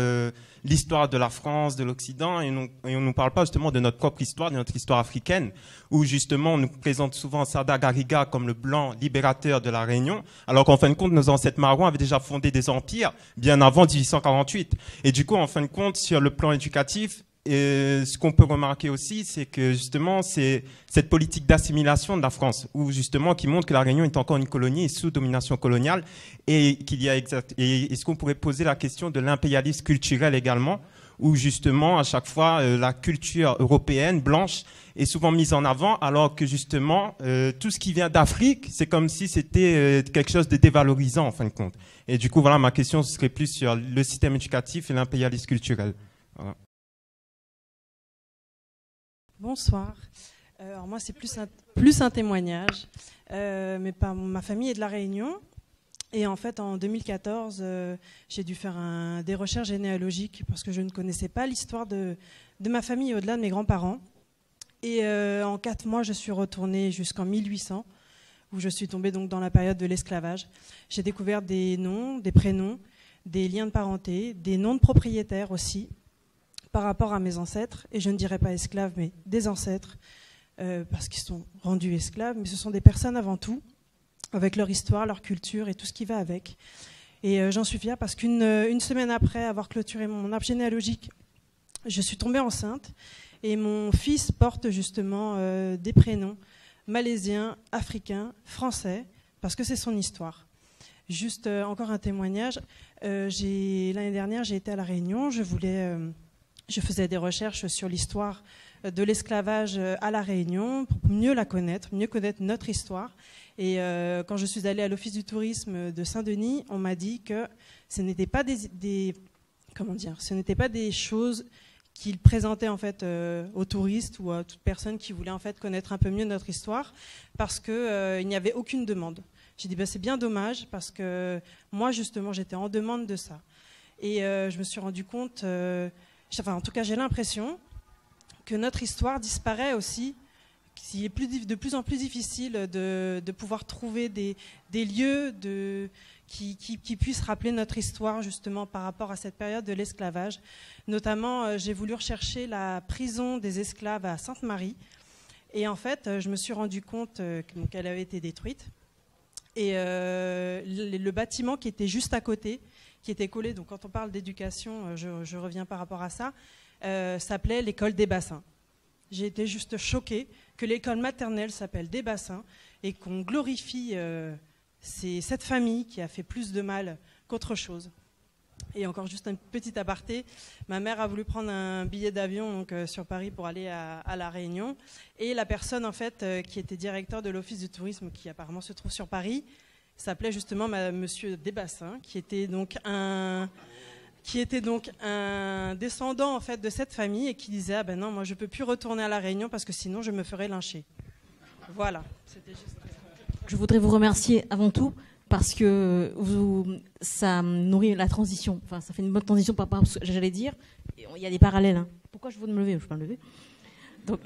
l'histoire de la France, de l'Occident, et on nous parle pas justement de notre propre histoire, de notre histoire africaine, où justement on nous présente souvent Sada Gariga comme le blanc libérateur de La Réunion, alors qu'en fin de compte nos ancêtres marrons avaient déjà fondé des empires bien avant 1848. Et du coup, en fin de compte, sur le plan éducatif, et ce qu'on peut remarquer aussi, c'est que justement, c'est cette politique d'assimilation de la France, où justement, qui montre que La Réunion est encore une colonie et sous domination coloniale, et qu'il y a est-ce qu'on pourrait poser la question de l'impérialisme culturel également, où justement, à chaque fois, la culture européenne blanche est souvent mise en avant, alors que justement, tout ce qui vient d'Afrique, c'est comme si c'était quelque chose de dévalorisant en fin de compte. Et du coup, voilà, ma question serait plus sur le système éducatif et l'impérialisme culturel. Voilà. Bonsoir. Alors moi, c'est plus un témoignage. Ma famille est de La Réunion. Et en fait, en 2014, j'ai dû faire des recherches généalogiques parce que je ne connaissais pas l'histoire de ma famille au-delà de mes grands-parents. Et en 4 mois, je suis retournée jusqu'en 1800, où je suis tombée donc dans la période de l'esclavage. J'ai découvert des noms, des prénoms, des liens de parenté, des noms de propriétaires aussi, par rapport à mes ancêtres, et je ne dirais pas esclaves, mais des ancêtres, parce qu'ils sont rendus esclaves, mais ce sont des personnes avant tout, avec leur histoire, leur culture et tout ce qui va avec. Et j'en suis fière parce qu'une semaine après avoir clôturé mon arbre généalogique, je suis tombée enceinte, et mon fils porte justement des prénoms malaisiens, africains, français, parce que c'est son histoire. Juste encore un témoignage, l'année dernière j'ai été à La Réunion, je faisais des recherches sur l'histoire de l'esclavage à La Réunion pour mieux la connaître, mieux connaître notre histoire. Et quand je suis allée à l'Office du tourisme de Saint-Denis, on m'a dit que ce n'était pas ce n'était pas des choses qu'ils présentaient en fait aux touristes ou à toute personne qui voulait en fait connaître un peu mieux notre histoire, parce que il n'y avait aucune demande. J'ai dit c'est bien dommage parce que moi justement j'étais en demande de ça. Et je me suis rendu compte. En tout cas, j'ai l'impression que notre histoire disparaît aussi, qu'il est de plus en plus difficile de pouvoir trouver des lieux qui puissent rappeler notre histoire justement par rapport à cette période de l'esclavage. Notamment, j'ai voulu rechercher la prison des esclaves à Sainte-Marie, et en fait, je me suis rendu compte qu'elle avait été détruite. Et le bâtiment qui était juste à côté, qui était collé, donc quand on parle d'éducation, je reviens par rapport à ça, s'appelait l'école des bassins. J'ai été juste choquée que l'école maternelle s'appelle des bassins et qu'on glorifie cette famille qui a fait plus de mal qu'autre chose. Et encore juste un petit aparté, ma mère a voulu prendre un billet d'avion sur Paris pour aller à La Réunion. Et la personne en fait qui était directeur de l'office du tourisme, qui apparemment se trouve sur Paris, s'appelait justement Monsieur Desbassins, qui était donc un descendant en fait de cette famille et qui disait ah ben non, moi je peux plus retourner à La Réunion parce que sinon je me ferais lyncher. Voilà, c'était juste. Je voudrais vous remercier avant tout parce que ça nourrit la transition. Enfin, ça fait une bonne transition par rapport à ce que j'allais dire. Il y a des parallèles. Hein. Pourquoi je veux me lever? Je peux pas me lever. Donc,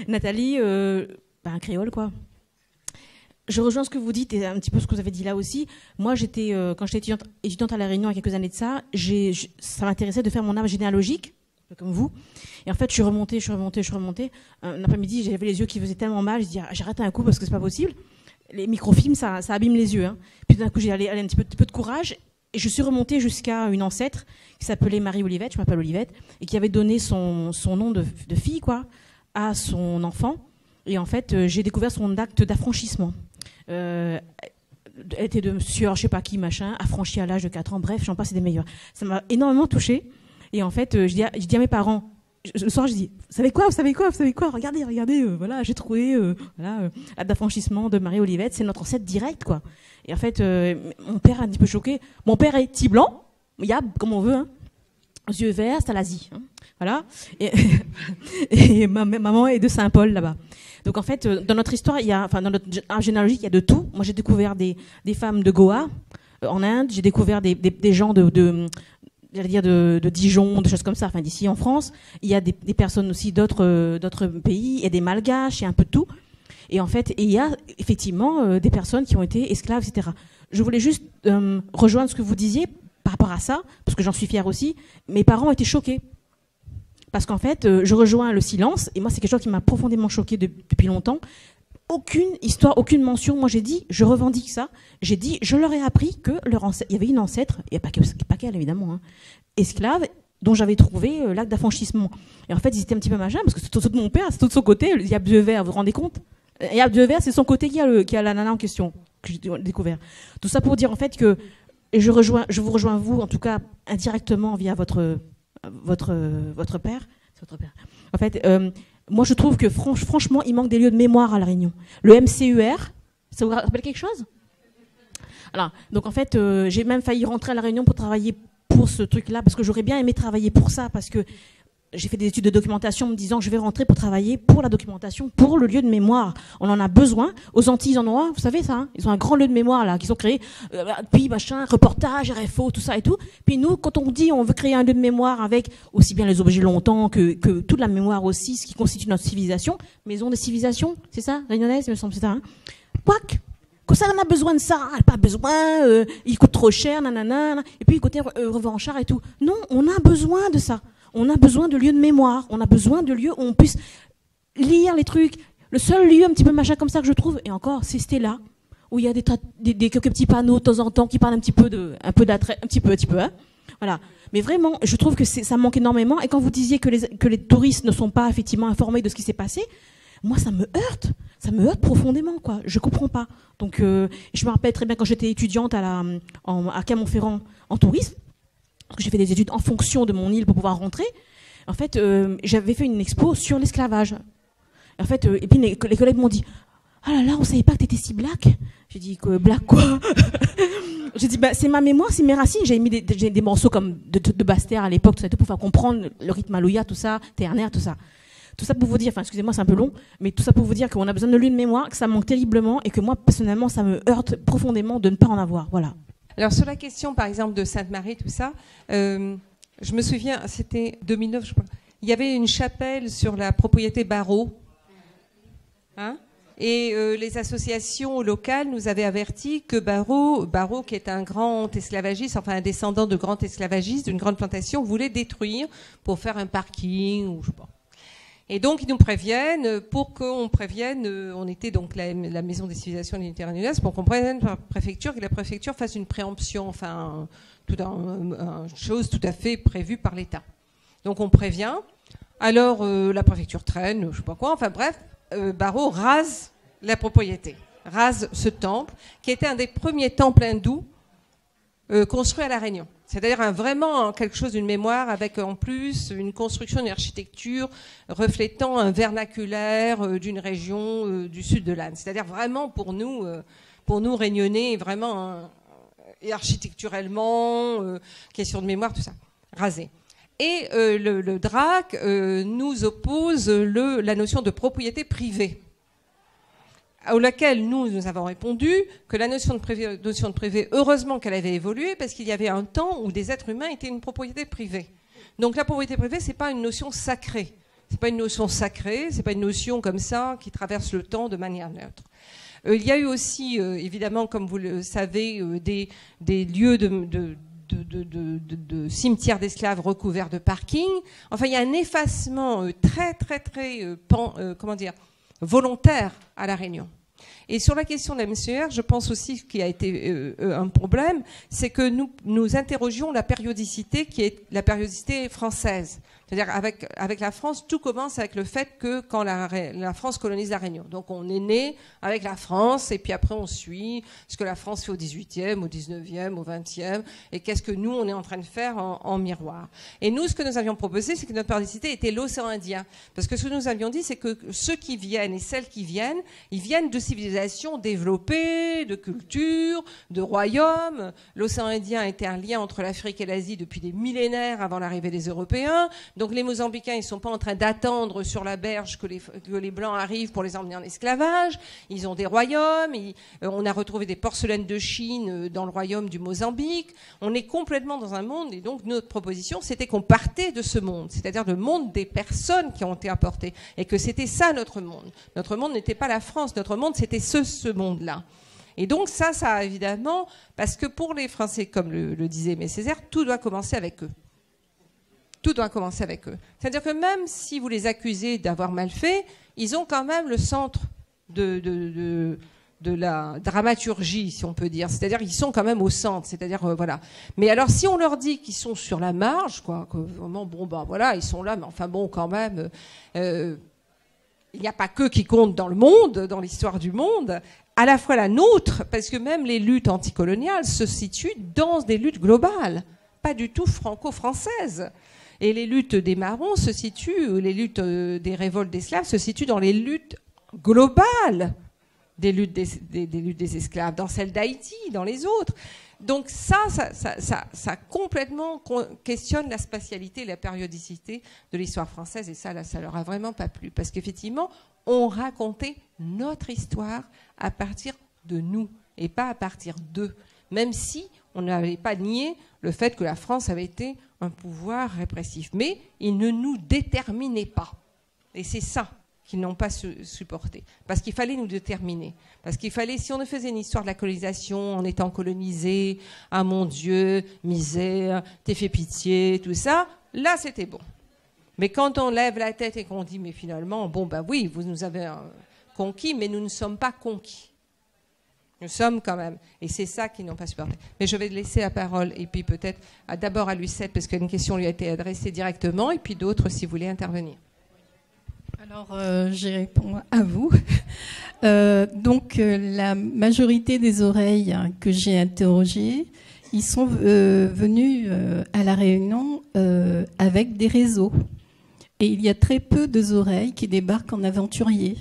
Nathalie, un créole quoi. Je rejoins ce que vous dites et un petit peu ce que vous avez dit là aussi. Moi, quand j'étais étudiante à La Réunion il y a quelques années de ça, ça m'intéressait de faire mon arbre généalogique, comme vous. Et en fait, je suis remontée. Un après-midi, j'avais les yeux qui faisaient tellement mal, je dis j'arrête un coup parce que c'est pas possible. Les microfilms, ça abîme les yeux. Hein. Puis d'un coup, j'ai allé un petit peu de courage et je suis remontée jusqu'à une ancêtre qui s'appelait Marie-Olivette, je m'appelle Olivette, et qui avait donné son nom de fille quoi, à son enfant. Et en fait, j'ai découvert son acte d'affranchissement. Elle était de monsieur, je sais pas qui, machin, affranchie à l'âge de 4 ans, bref, j'en passe, c'est des meilleurs. Ça m'a énormément touchée. Et en fait, je dis à mes parents, le soir, je dis, vous savez quoi, regardez, voilà, j'ai trouvé l'acte d'affranchissement de Marie-Olivette, c'est notre ancêtre direct, quoi. Et en fait, mon père est un petit peu choqué. Mon père est petit blanc, yab, comme on veut, hein, aux yeux verts, c'est à l'Asie, hein, voilà. Et ma maman est de Saint-Paul, là-bas. Donc en fait, dans notre histoire, dans notre arbre généalogique, il y a de tout. Moi, j'ai découvert des femmes de Goa en Inde. J'ai découvert des gens de Dijon, des choses comme ça, enfin d'ici en France. Il y a des personnes aussi d'autres pays. Il y a des Malgaches, il y a un peu de tout. Et en fait, il y a effectivement des personnes qui ont été esclaves, etc. Je voulais juste rejoindre ce que vous disiez par rapport à ça, parce que j'en suis fière aussi. Mes parents étaient choqués. Parce qu'en fait, je rejoins le silence, et moi, c'est quelque chose qui m'a profondément choquée depuis longtemps. Aucune histoire, aucune mention. Moi, j'ai dit, je revendique ça. J'ai dit, je leur ai appris que il y avait une ancêtre, il n'y a pas qu'elle, évidemment, hein, esclave, dont j'avais trouvé l'acte d'affranchissement. Et en fait, ils étaient un petit peu machin, parce que c'est tout de mon père, c'est tout de son côté, il y a Dieu vert, vous vous rendez compte? Il y a Dieu vert, c'est son côté qui a la nana en question, que j'ai découvert. Tout ça pour dire, en fait, que et je vous rejoins, vous, en tout cas, indirectement, via votre père. C'est votre père. En fait, moi, je trouve que franchement, il manque des lieux de mémoire à La Réunion. Le MCUR, ça vous rappelle quelque chose? Alors, donc en fait, j'ai même failli rentrer à La Réunion pour travailler pour ce truc-là, parce que j'aurais bien aimé travailler pour ça, parce que j'ai fait des études de documentation me disant que je vais rentrer pour travailler pour la documentation, pour le lieu de mémoire. On en a besoin. Aux Antilles, ils en ont un, vous savez ça, hein, ils ont un grand lieu de mémoire là, qu'ils ont créé, puis machin, reportage, RFO, tout ça et tout. Puis nous, quand on dit on veut créer un lieu de mémoire avec aussi bien les objets longtemps que toute la mémoire aussi, ce qui constitue notre civilisation, maison de civilisation, c'est ça, réunionnaise, il me semble, c'est ça. Hein. Pouac, comme ça, on a besoin de ça, pas besoin, il coûte trop cher, nanana, et puis côté revanchard et tout. Non, on a besoin de ça. On a besoin de lieux de mémoire, on a besoin de lieux où on puisse lire les trucs. Le seul lieu un petit peu machin comme ça que je trouve, et encore, c'est Stella, où il y a quelques petits panneaux de temps en temps qui parlent un petit peu d'attrait, un petit peu, hein. Voilà. Mais vraiment, je trouve que ça manque énormément. Et quand vous disiez que les touristes ne sont pas effectivement informés de ce qui s'est passé, moi, ça me heurte profondément, quoi. Je comprends pas. Donc, je me rappelle très bien quand j'étais étudiante à Clermont-Ferrand en tourisme. Parce que j'ai fait des études en fonction de mon île pour pouvoir rentrer. En fait, j'avais fait une expo sur l'esclavage. En fait, et puis les collègues m'ont dit « Ah là là, on savait pas que t'étais si black ». J'ai dit « Black quoi ?» J'ai dit c'est ma mémoire, c'est mes racines. J'ai mis des morceaux comme de Basse-Terre à l'époque, tout ça, pour faire comprendre le rythme alouya, tout ça, ternaire, tout ça. Tout ça pour vous dire, enfin excusez-moi, c'est un peu long, mais tout ça pour vous dire qu'on a besoin de lieux de mémoire, que ça manque terriblement et que moi, personnellement, ça me heurte profondément de ne pas en avoir. Voilà. Alors sur la question, par exemple, de Sainte-Marie, tout ça, je me souviens, c'était 2009, je crois, il y avait une chapelle sur la propriété Barrault, hein, et les associations locales nous avaient averti que Barrault, qui est un grand esclavagiste, enfin un descendant de grand esclavagiste, d'une grande plantation, voulait détruire pour faire un parking, ou je sais pas. Et donc, ils nous préviennent, pour qu'on prévienne, on était donc la Maison des civilisations de l'unité réunionnaise, pour qu'on prévienne la préfecture, que la préfecture fasse une préemption, enfin, une chose tout à fait prévue par l'État. Donc, on prévient. Alors, la préfecture traîne, je sais pas quoi, enfin bref, Barrault rase la propriété, rase ce temple, qui était un des premiers temples hindous construits à La Réunion. C'est-à-dire vraiment quelque chose d'une mémoire avec en plus une construction, une architecture reflétant un vernaculaire d'une région du sud de l'Aisne. C'est-à-dire vraiment pour nous Réunionnais, vraiment et architecturellement, question de mémoire, tout ça, rasé. Et le DRAC nous oppose la notion de propriété privée, à laquelle nous avons répondu que la notion de privé, heureusement qu'elle avait évolué, parce qu'il y avait un temps où des êtres humains étaient une propriété privée. Donc la propriété privée, c'est pas une notion sacrée. C'est pas une notion sacrée, c'est pas une notion comme ça qui traverse le temps de manière neutre. Il y a eu aussi, évidemment, comme vous le savez, des lieux de cimetières d'esclaves recouverts de parkings. Enfin, il y a un effacement très volontaire à La Réunion. Et sur la question de la MCR, je pense aussi qu'il y a été un problème, c'est que nous interrogions la périodicité qui est la périodicité française. C'est-à-dire avec la France, tout commence avec le fait que quand la France colonise la Réunion. Donc on est né avec la France et puis après on suit ce que la France fait au 18e, au 19e, au 20e et qu'est-ce que nous on est en train de faire en miroir. Et nous, ce que nous avions proposé, c'est que notre périodicité était l'océan Indien. Parce que ce que nous avions dit, c'est que ceux qui viennent et celles qui viennent, ils viennent de civilisations développées, de cultures, de royaumes. L'océan Indien était un lien entre l'Afrique et l'Asie depuis des millénaires avant l'arrivée des Européens. Donc les Mozambicains, ils ne sont pas en train d'attendre sur la berge que les Blancs arrivent pour les emmener en esclavage. Ils ont des royaumes. On a retrouvé des porcelaines de Chine dans le royaume du Mozambique. On est complètement dans un monde. Et donc notre proposition, c'était qu'on partait de ce monde, c'est-à-dire le monde des personnes qui ont été apportées. Et que c'était ça notre monde. Notre monde n'était pas la France. Notre monde, c'était ce monde-là. Et donc ça évidemment, parce que pour les Français, comme le disait Aimé Césaire, tout doit commencer avec eux. Tout doit commencer avec eux. C'est-à-dire que même si vous les accusez d'avoir mal fait, ils ont quand même le centre de la dramaturgie, si on peut dire. C'est-à-dire qu'ils sont quand même au centre. C'est-à-dire voilà. Mais alors si on leur dit qu'ils sont sur la marge, quoi, que vraiment voilà, ils sont là, mais enfin bon, quand même, il n'y a pas qu'eux qui comptent dans le monde, dans l'histoire du monde. À la fois la nôtre, parce que même les luttes anticoloniales se situent dans des luttes globales, pas du tout franco-françaises. Et les luttes des marrons se situent, les luttes des révoltes d'esclaves se situent dans les luttes globales des luttes des esclaves, dans celles d'Haïti, dans les autres. Donc ça complètement questionne la spatialité et la périodicité de l'histoire française. Et ça leur a vraiment pas plu. Parce qu'effectivement, on racontait notre histoire à partir de nous et pas à partir d'eux. Même si on n'avait pas nié le fait que la France avait été un pouvoir répressif. Mais il ne nous déterminait pas. Et c'est ça qu'ils n'ont pas supporté. Parce qu'il fallait nous déterminer. Parce qu'il fallait, si on ne faisait une histoire de la colonisation en étant colonisé, ah mon Dieu, misère, t'es fait pitié, tout ça, là c'était bon. Mais quand on lève la tête et qu'on dit, mais finalement, bon ben oui, vous nous avez conquis, mais nous ne sommes pas conquis. Nous sommes quand même. Et c'est ça qu'ils n'ont pas supporté. Mais je vais laisser la parole, et puis peut-être d'abord à Lucette, parce qu'une question lui a été adressée directement, et puis d'autres si vous voulez intervenir. Alors, j'y réponds à vous. Donc, la majorité des oreilles que j'ai interrogées, ils sont venus à La Réunion avec des réseaux. Et il y a très peu d'oreilles qui débarquent en aventurier.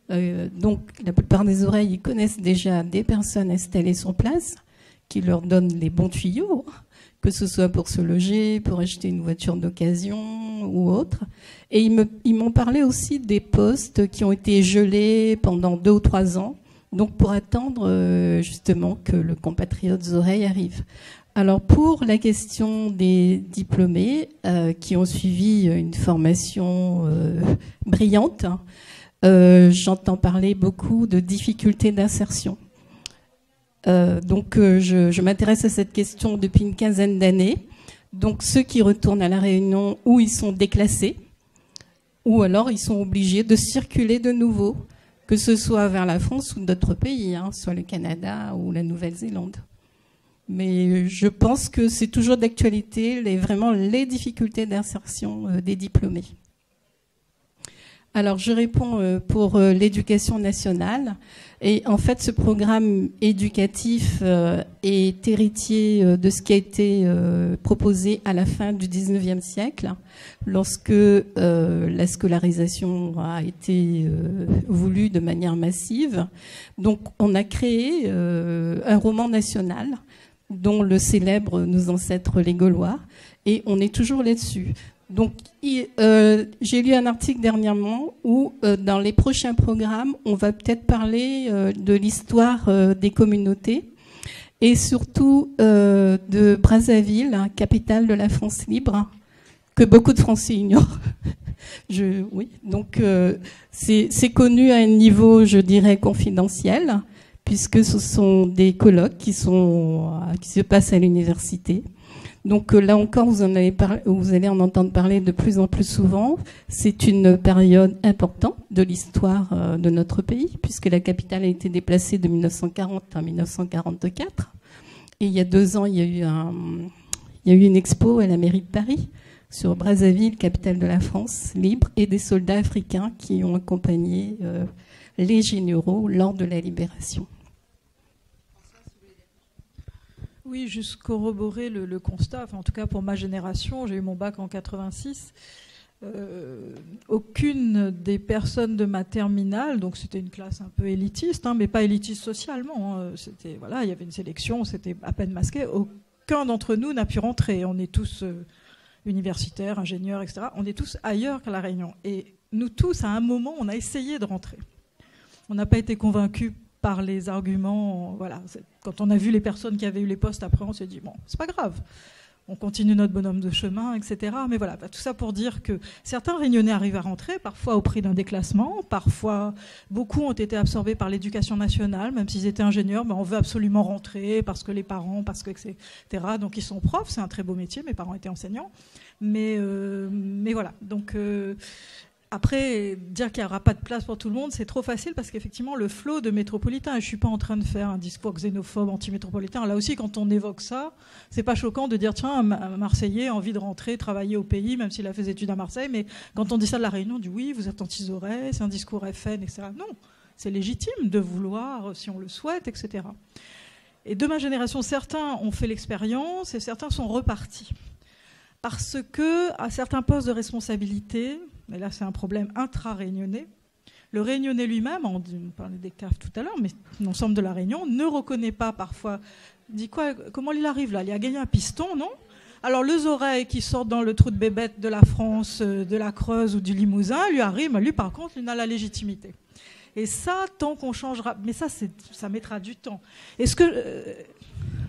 Donc, la plupart des oreilles, ils connaissent déjà des personnes installées sur place qui leur donnent les bons tuyaux, que ce soit pour se loger, pour acheter une voiture d'occasion ou autre. Et ils m'ont parlé aussi des postes qui ont été gelés pendant 2 ou 3 ans, donc pour attendre justement que le compatriote oreilles arrive. Alors pour la question des diplômés qui ont suivi une formation brillante, j'entends parler beaucoup de difficultés d'insertion. Donc je m'intéresse à cette question depuis une quinzaine d'années. Donc ceux qui retournent à La Réunion, où ils sont déclassés, ou alors ils sont obligés de circuler de nouveau, que ce soit vers la France ou d'autres pays, soit le Canada ou la Nouvelle-Zélande. Mais je pense que c'est toujours d'actualité, vraiment les difficultés d'insertion des diplômés. Alors, je réponds pour l'éducation nationale. Et en fait, ce programme éducatif est héritier de ce qui a été proposé à la fin du 19e siècle, lorsque la scolarisation a été voulue de manière massive. Donc, on a créé un roman national dont le célèbre Nos ancêtres les Gaulois, et on est toujours là-dessus. Donc, j'ai lu un article dernièrement où, dans les prochains programmes, on va peut-être parler de l'histoire des communautés et surtout de Brazzaville, capitale de la France libre, que beaucoup de Français ignorent. Oui, donc c'est connu à un niveau, je dirais, confidentiel, puisque ce sont des colloques qui se passent à l'université. Donc là encore, vous allez en entendre parler de plus en plus souvent. C'est une période importante de l'histoire de notre pays, puisque la capitale a été déplacée de 1940 à 1944. Et il y a 2 ans, il y a eu une expo à la mairie de Paris sur Brazzaville, capitale de la France libre, et des soldats africains qui ont accompagné les généraux lors de la libération. Oui, juste corroborer le constat, enfin, en tout cas pour ma génération, j'ai eu mon bac en 86, aucune des personnes de ma terminale, donc c'était une classe un peu élitiste, mais pas élitiste socialement, c'était, voilà, il y avait une sélection, c'était à peine masqué, aucun d'entre nous n'a pu rentrer, on est tous universitaires, ingénieurs, etc., on est tous ailleurs qu'à La Réunion, et nous tous, à un moment, on a essayé de rentrer. On n'a pas été convaincus par les arguments, voilà. Quand on a vu les personnes qui avaient eu les postes après, on s'est dit, bon, c'est pas grave, on continue notre bonhomme de chemin, etc. Mais voilà, tout ça pour dire que certains Réunionnais arrivent à rentrer, parfois au prix d'un déclassement, parfois beaucoup ont été absorbés par l'éducation nationale, même s'ils étaient ingénieurs, mais on veut absolument rentrer parce que les parents, parce que, etc. Donc ils sont profs, c'est un très beau métier, mes parents étaient enseignants. Mais voilà, donc... Après, dire qu'il n'y aura pas de place pour tout le monde, c'est trop facile parce qu'effectivement, le flot de métropolitains, et je ne suis pas en train de faire un discours xénophobe, anti-métropolitain, là aussi, quand on évoque ça, c'est pas choquant de dire, tiens, un Marseillais a envie de rentrer, travailler au pays, même s'il a fait des études à Marseille, mais quand on dit ça de La Réunion, on dit oui, vous êtes anti-oreilles, c'est un discours FN, etc. Non, c'est légitime de vouloir, si on le souhaite, etc. Et de ma génération, certains ont fait l'expérience et certains sont repartis. Parce que, à certains postes de responsabilité, mais là c'est un problème intra-réunionnais, le Réunionnais lui-même, on parlait des CAF tout à l'heure, mais l'ensemble de La Réunion ne reconnaît pas parfois, dit quoi, comment il arrive là, il a gagné un piston, non? Alors les oreilles qui sortent dans le trou de bébête de la France, de la Creuse ou du Limousin, lui arrive, mais lui par contre, il a la légitimité. Et ça, tant qu'on changera, mais ça mettra du temps. Est-ce que...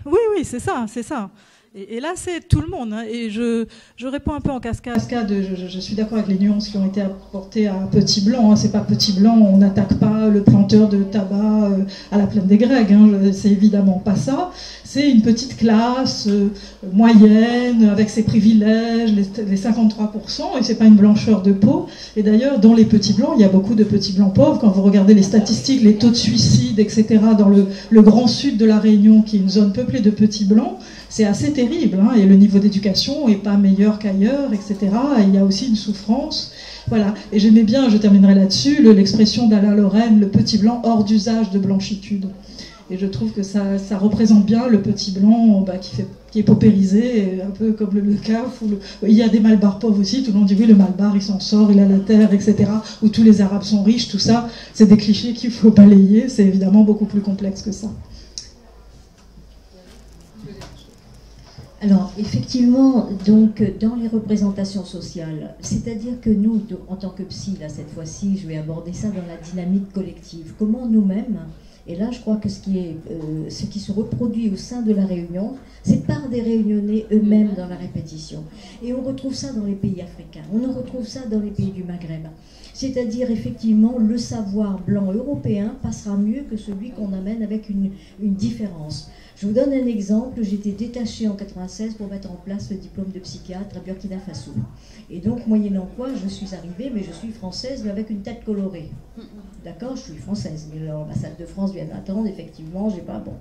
oui, c'est ça, c'est ça. Et là, c'est tout le monde. Et je réponds un peu en cascade. Je suis d'accord avec les nuances qui ont été apportées à Petit Blanc. C'est pas Petit Blanc, on n'attaque pas le planteur de tabac à la plaine des Grecs. C'est évidemment pas ça. C'est une petite classe moyenne, avec ses privilèges, les 53%, et c'est pas une blancheur de peau. Et d'ailleurs, dans les Petits Blancs, il y a beaucoup de Petits Blancs pauvres. Quand vous regardez les statistiques, les taux de suicide, etc., dans le grand sud de La Réunion, qui est une zone peuplée de Petits Blancs, c'est assez terrible, et le niveau d'éducation n'est pas meilleur qu'ailleurs, etc. Et il y a aussi une souffrance. Voilà. Et j'aimais bien, je terminerai là-dessus, l'expression d'Alain Lorraine, le petit blanc hors d'usage de blanchitude. Et je trouve que ça représente bien le petit blanc qui est paupérisé, un peu comme le CAF. Il y a des malbars pauvres aussi, tout le monde dit oui, le malbar il s'en sort, il a la terre, etc. Où tous les Arabes sont riches, tout ça, c'est des clichés qu'il faut balayer, c'est évidemment beaucoup plus complexe que ça. Alors, effectivement, donc, dans les représentations sociales, c'est-à-dire que nous, en tant que psy, là, cette fois-ci, je vais aborder ça dans la dynamique collective. Comment nous-mêmes, et là, je crois que ce qui se reproduit au sein de La Réunion, c'est par des Réunionnais eux-mêmes dans la répétition. Et on retrouve ça dans les pays africains, on retrouve ça dans les pays du Maghreb. C'est-à-dire, effectivement, le savoir blanc européen passera mieux que celui qu'on amène avec une différence. Je vous donne un exemple, j'étais détachée en 96 pour mettre en place le diplôme de psychiatre à Burkina Faso. Et donc, moyennant quoi, je suis arrivée, mais je suis française, mais avec une tête colorée. D'accord, je suis française, mais l'ambassade de France vient d'attendre, effectivement, j'ai pas bon.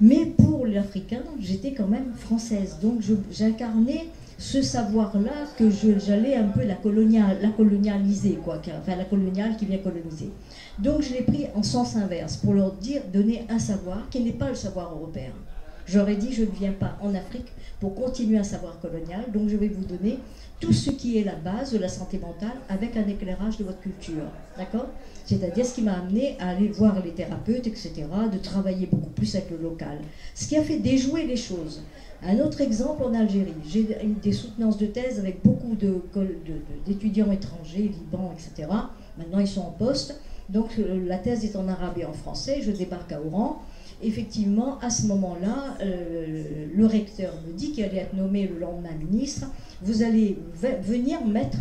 Mais pour l'Africain, j'étais quand même française, donc j'incarnais ce savoir-là que j'allais un peu la colonialiser, quoi, enfin la coloniale qui vient coloniser. Donc je l'ai pris en sens inverse, pour leur dire, donner un savoir qui n'est pas le savoir européen. J'aurais dit, je ne viens pas en Afrique pour continuer un savoir colonial, donc je vais vous donner tout ce qui est la base de la santé mentale avec un éclairage de votre culture, d'accord? C'est-à-dire ce qui m'a amené à aller voir les thérapeutes, etc., de travailler beaucoup plus avec le local. Ce qui a fait déjouer les choses. Un autre exemple en Algérie. J'ai des soutenances de thèse avec beaucoup d'étudiants étrangers, Liban, etc. Maintenant, ils sont en poste. Donc, la thèse est en arabe et en français. Je débarque à Oran. Effectivement, à ce moment-là, le recteur me dit qu'il allait être nommé le lendemain ministre. Vous allez venir mettre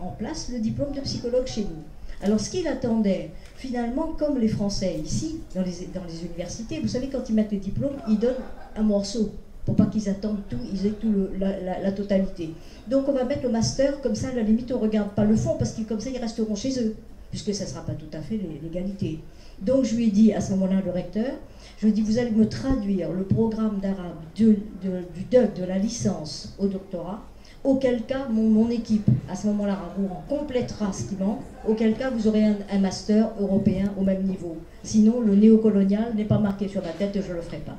en place le diplôme de psychologue chez nous. Alors, ce qu'il attendait, finalement, comme les Français ici, dans les universités, vous savez, quand ils mettent les diplômes, ils donnent un morceau pour pas qu'ils attendent tout, ils aient tout la totalité. Donc, on va mettre le master, comme ça, à la limite, on ne regarde pas le fond, parce que comme ça, ils resteront chez eux, puisque ça ne sera pas tout à fait l'égalité. Donc, je lui ai dit, à ce moment-là, le recteur, je lui ai dit, vous allez me traduire le programme d'arabe du DUC, de la licence au doctorat, auquel cas mon équipe, à ce moment-là, à Rouen, complétera ce qui manque, auquel cas vous aurez un master européen au même niveau. Sinon, le néocolonial n'est pas marqué sur ma tête et je ne le ferai pas.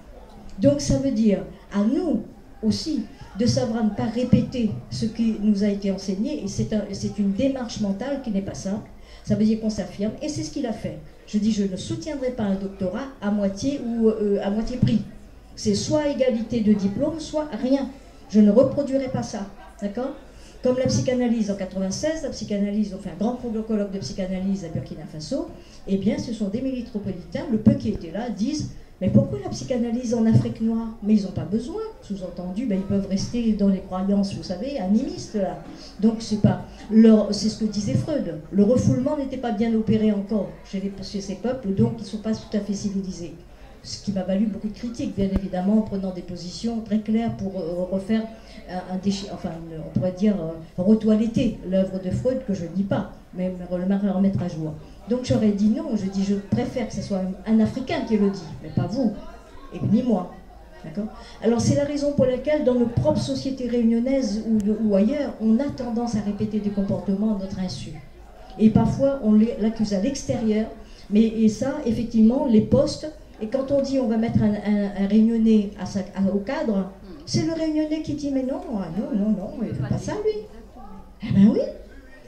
Donc ça veut dire, à nous aussi, de savoir ne pas répéter ce qui nous a été enseigné, et c'est une démarche mentale qui n'est pas simple. Ça veut dire qu'on s'affirme, et c'est ce qu'il a fait. Je dis, je ne soutiendrai pas un doctorat à moitié ou à moitié prix. C'est soit égalité de diplôme, soit rien. Je ne reproduirai pas ça. D'accord? Comme la psychanalyse en 96, la psychanalyse, on fait un grand colloque de psychanalyse à Burkina Faso, eh bien ce sont des métropolitains, le peu qui étaient là, disent mais pourquoi la psychanalyse en Afrique noire? Mais ils n'ont pas besoin, sous-entendu, ben, ils peuvent rester dans les croyances, vous savez, animistes là. Donc c'est ce que disait Freud, le refoulement n'était pas bien opéré encore chez ces peuples, donc ils ne sont pas tout à fait civilisés. Ce qui m'a valu beaucoup de critiques, bien évidemment, en prenant des positions très claires pour refaire on pourrait dire retoiletter l'œuvre de Freud, que je ne dis pas, mais le remettre à jour. Donc j'aurais dit non, je préfère que ce soit un Africain qui le dit, mais pas vous, et ni moi. D'accord ? Alors c'est la raison pour laquelle dans nos propres sociétés réunionnaises ou ailleurs, on a tendance à répéter des comportements à notre insu. Et parfois on l'accuse à l'extérieur, et ça, effectivement, les postes, et quand on dit on va mettre un réunionnais au cadre, c'est le réunionnais qui dit mais non, il ne fait pas ça lui. Eh bien oui.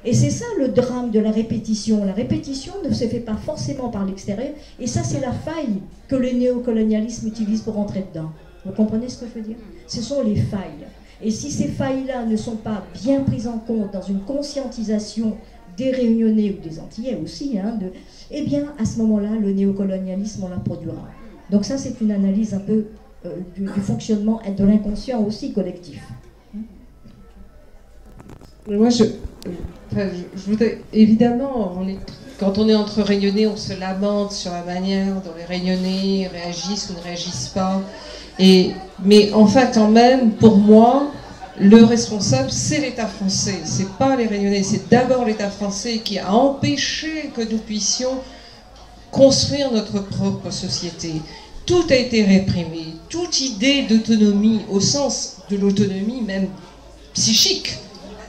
Et c'est ça le drame de la répétition. La répétition ne se fait pas forcément par l'extérieur, et ça c'est la faille que le néocolonialisme utilise pour rentrer dedans. Vous comprenez ce que je veux dire? Ce sont les failles. Et si ces failles-là ne sont pas bien prises en compte dans une conscientisation des Réunionnais ou des Antillais aussi, eh bien à ce moment-là, le néocolonialisme on la produira. Donc ça c'est une analyse un peu du fonctionnement et de l'inconscient aussi collectif. Moi, je voudrais, évidemment, quand on est entre Réunionnais, on se lamente sur la manière dont les Réunionnais réagissent ou ne réagissent pas. Mais enfin, quand même, pour moi, le responsable, c'est l'État français. C'est pas les Réunionnais, c'est d'abord l'État français qui a empêché que nous puissions construire notre propre société. Tout a été réprimé. Toute idée d'autonomie, au sens de l'autonomie même psychique,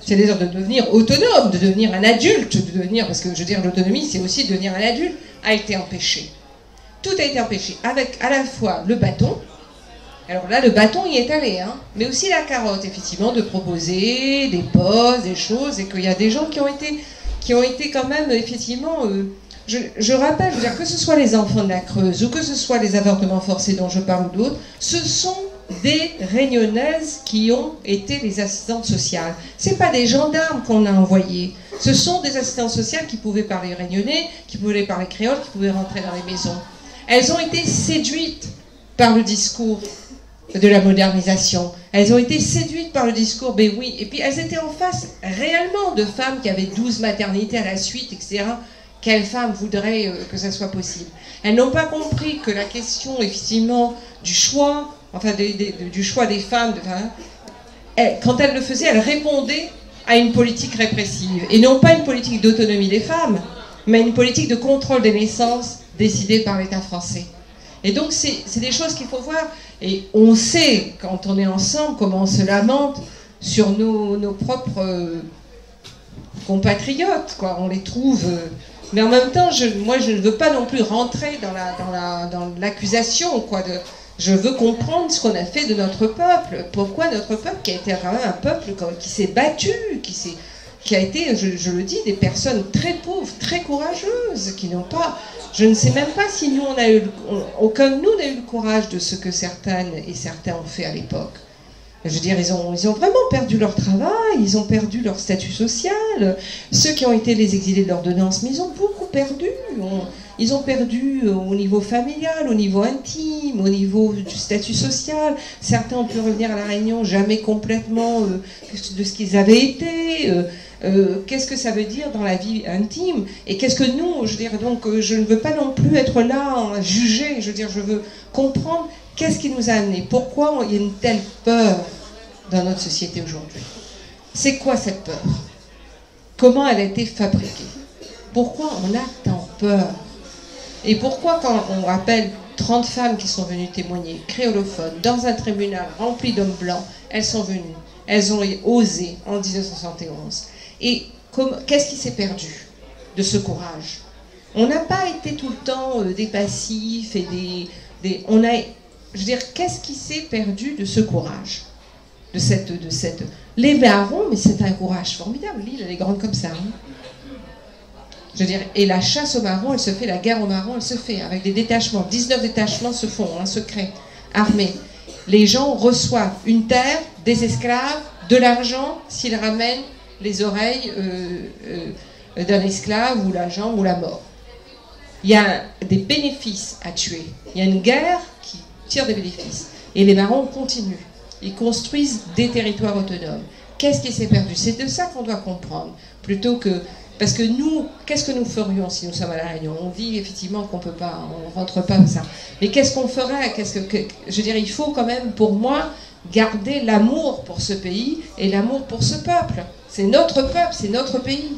c'est-à-dire de devenir autonome, de devenir un adulte, parce que je veux dire l'autonomie c'est aussi devenir un adulte, a été empêché. Tout a été empêché, avec à la fois le bâton, alors là le bâton y est allé, mais aussi la carotte, effectivement, de proposer des postes, des choses, et qu'il y a des gens qui ont été quand même, effectivement, je rappelle, je veux dire, que ce soit les enfants de la Creuse, ou que ce soit les avortements forcés dont je parle ou d'autres, ce sont des Réunionnaises qui ont été les assistantes sociales. Ce n'est pas des gendarmes qu'on a envoyés. Ce sont des assistantes sociales qui pouvaient parler réunionnais, qui pouvaient parler créole, qui pouvaient rentrer dans les maisons. Elles ont été séduites par le discours de la modernisation. Elles ont été séduites par le discours, ben oui. Et puis elles étaient en face réellement de femmes qui avaient 12 maternités à la suite, etc. Quelle femme voudrait que ça soit possible? Elles n'ont pas compris que la question, effectivement, du choix, du choix des femmes, quand elles le faisaient, elles répondaient à une politique répressive. Et non pas une politique d'autonomie des femmes, mais une politique de contrôle des naissances décidée par l'État français. Et donc, c'est des choses qu'il faut voir. Et on sait, quand on est ensemble, comment on se lamente sur nos propres compatriotes, quoi. On les trouve. Mais en même temps, moi, je ne veux pas non plus rentrer dans l'accusation, quoi. Je veux comprendre ce qu'on a fait de notre peuple. Pourquoi notre peuple, qui a été quand même un peuple qui s'est battu, qui a été, je le dis, des personnes très pauvres, très courageuses, qui n'ont pas... Je ne sais même pas si nous, aucun de nous n'a eu le courage de ce que certaines et certains ont fait à l'époque. Je veux dire, ils ont vraiment perdu leur travail, ils ont perdu leur statut social. Ceux qui ont été les exilés de l'ordonnance, mais ils ont beaucoup perdu. Ils ont perdu au niveau familial, au niveau intime, au niveau du statut social. Certains ont pu revenir à La Réunion, jamais complètement de ce qu'ils avaient été. Qu'est-ce que ça veut dire dans la vie intime? Et qu'est-ce que nous, je veux dire, donc je ne veux pas non plus être là à juger. Je veux dire, je veux comprendre qu'est-ce qui nous a amené. Pourquoi il y a une telle peur dans notre société aujourd'hui? C'est quoi cette peur? Comment elle a été fabriquée? Pourquoi on a tant peur? Et pourquoi quand on rappelle 30 femmes qui sont venues témoigner, créolophones, dans un tribunal rempli d'hommes blancs, elles sont venues, elles ont osé en 1971. Et qu'est-ce qui s'est perdu de ce courage? On n'a pas été tout le temps des passifs et je veux dire, qu'est-ce qui s'est perdu de ce courage? Les marrons, mais c'est un courage formidable. L'île, elle est grande comme ça. Hein. Je veux dire, et la chasse aux marrons, elle se fait, la guerre aux marrons, elle se fait avec des détachements. 19 détachements se font en secret, armés. Les gens reçoivent une terre, des esclaves, de l'argent, s'ils ramènent les oreilles d'un esclave ou la jambe ou la mort. Il y a des bénéfices à tuer. Il y a une guerre qui tire des bénéfices. Et les marrons continuent. Ils construisent des territoires autonomes. Qu'est-ce qui s'est perdu? C'est de ça qu'on doit comprendre. Plutôt que... Parce que nous, qu'est-ce que nous ferions si nous sommes à La Réunion? On dit effectivement qu'on peut pas, on rentre pas comme ça. Mais qu'est-ce qu'on ferait? Je veux dire, il faut quand même, pour moi, garder l'amour pour ce pays et l'amour pour ce peuple. C'est notre peuple, c'est notre pays.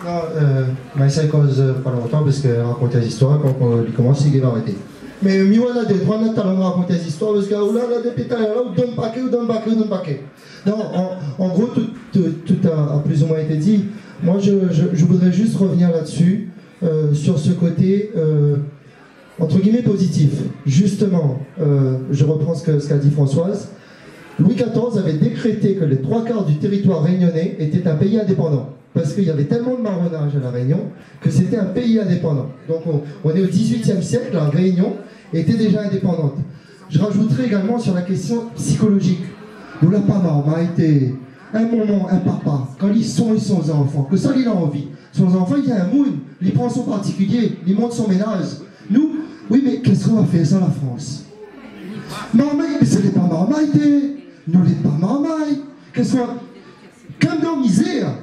Non, mais cause pas longtemps parce que raconter des histoires quand on commence, il va arrêter. Mais mieux là de trois notre talent raconter des histoires parce que là depuis tout à l'heure ou donne paquet. Non, en gros tout a plus ou moins été dit. Moi je voudrais juste revenir là-dessus sur ce côté entre guillemets positif. Justement, je reprends ce qu'a dit Françoise. Louis XIV avait décrété que les 3/4 du territoire réunionnais était un pays indépendant. Parce qu'il y avait tellement de marronnage à La Réunion que c'était un pays indépendant. Donc on est au XVIIIe siècle, La Réunion était déjà indépendante. Je rajouterai également sur la question psychologique. Nous la pas été un moment, un papa, quand ils sont aux enfants, que ça il a envie. Son enfant il y a un moule, il prend son particulier, il monte son ménage. Nous, oui mais qu'est-ce qu'on va faire ça la France? Maman, mais ce n'est pas marmaille, nous n'est pas marmaille. Qu'est-ce qu'on... Comme dans misère.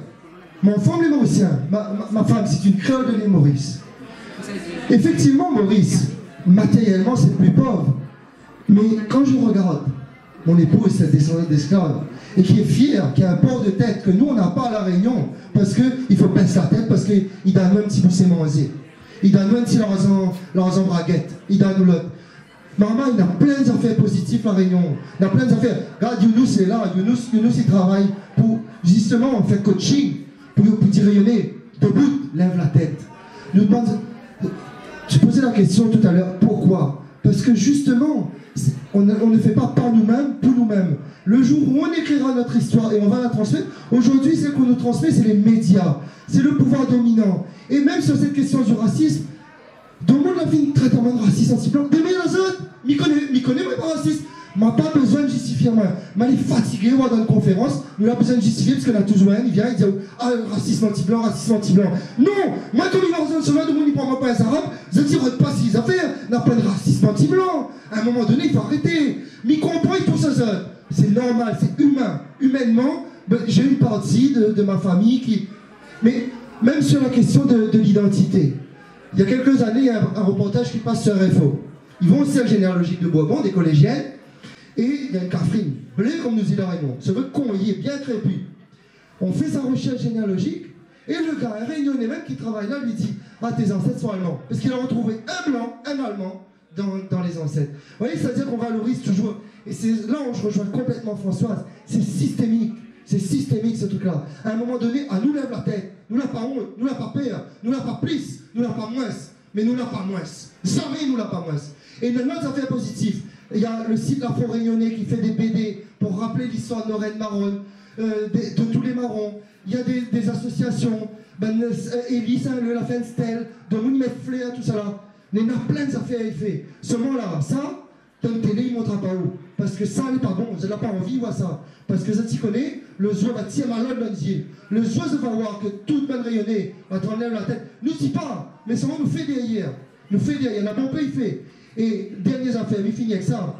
Mon enfant est mauricien, ma femme c'est une créole de l'île Maurice. Effectivement Maurice, matériellement c'est plus pauvre. Mais quand je regarde mon épouse, cette descendante d'esclaves, et qui est fière, qui a un port de tête que nous on n'a pas à La Réunion, parce qu'il faut pincer la tête, parce qu'il donne même un petit bousset manger. Il donne même un petit leur en braguette. Il donne le... Maman, il a plein d'affaires positives La Réunion. Il a plein d'affaires. Regarde, Younous est là. Younous il travaille pour justement faire coaching. Pour dire rayonner, debout, lève la tête. Je posais la question tout à l'heure, pourquoi? Parce que justement, on ne fait pas par nous-mêmes, pour nous-mêmes. Le jour où on écrira notre histoire et on va la transmettre, aujourd'hui, celle qu'on nous transmet, c'est les médias, c'est le pouvoir dominant. Et même sur cette question du racisme, dans le monde, la vie traite en mode raciste anti-blanc. Demain, les autres, m'y connaît, moi, pas raciste. M'a pas besoin de justifier moi. M'a est fatigué, on va dans une conférence, nous avons besoin de justifier parce qu'on a toujours un, il vient, il dit ah racisme anti-blanc. Non, moi comme il va dans ce monde où il prend pas les arabes, je ne dirais pas ces affaires, n'a pas de racisme anti-blanc. À un moment donné, il faut arrêter. Mais comprend pour ça. C'est normal, c'est humain. Humainement, ben, j'ai une partie de ma famille qui. Mais même sur la question de l'identité. Il y a quelques années, il y a un reportage qui passe sur RFO. Ils vont au cercle généalogique de Bourbon, des collégiennes. Et il y a une Catherine, bleu comme nous dit La Réunion, ce veut qu'on y est bien crépu. On fait sa recherche généalogique, Et le gars, un réunionnais même qui travaille là, lui dit « Ah, tes ancêtres sont allemands. » Parce qu'il a retrouvé un blanc, un allemand dans les ancêtres. Vous voyez, c'est-à-dire qu'on valorise toujours. Et c'est là où je rejoins complètement Françoise. C'est systémique. C'est systémique, ce truc-là. À un moment donné, à nous lève la tête. Nous n'a pas honte, nous n'a pas peur, nous n'a pas plus, nous n'a pas moins. Mais nous n'a pas moins. Jamais nous n'a pas moins. Et notre affaire positive, il y a le site L'Afro-Réunionnais qui fait des BD pour rappeler l'histoire de nos reines marronnes, de tous les marrons. Il y a des associations, Elie, la Fenstel, de Mounimet Flair, tout ça là. Il y a plein d'affaires à faire. Seulement là, ça, dans la télé, il ne montrera pas où. Parce que ça n'est pas bon, je n'ai pas envie de voir ça. Parce que ça, tu connais, le jour va tirer malade dans le yeux. Le jour va voir que toute bonne rayonnée va te enlever la tête. Nous dis pas, mais seulement nous fait derrière. Nous fait derrière, la bon pays fait. Et dernière affaire, mais fini avec ça.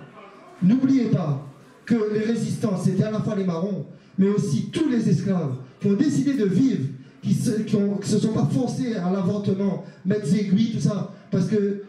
N'oubliez pas que les résistants, c'était à la fois les marrons, mais aussi tous les esclaves qui ont décidé de vivre, qui se sont pas forcés à l'avortement, mettre des aiguilles, tout ça. Parce que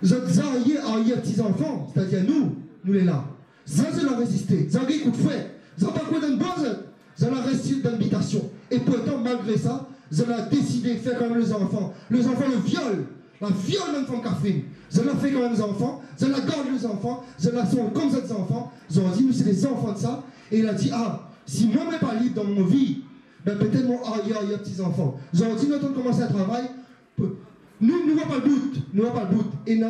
vous êtes arrière petits-enfants, c'est-à-dire nous les là. Ça, c'est la résister. Ça, c'est un coup de fouet. Ça, pas quoi d'une base. Ça, la réussite d'habitation. Et pourtant, malgré ça, ça a décidé de faire comme les enfants. Les enfants le violent. La viole même font café. Ça l'a fait comme les enfants. Ça la garde les enfants. Ça la sont comme ça des enfants. Ils ont dit, nous, c'est des enfants de ça. Et il a dit, ah, si moi, je ne suis pas libre dans mon vie, ben peut-être mon arrière petits-enfants. Ils ont dit, nous, on commence un travail. Nous ne voyons pas le bout. Nous ne voyons pas le bout. Et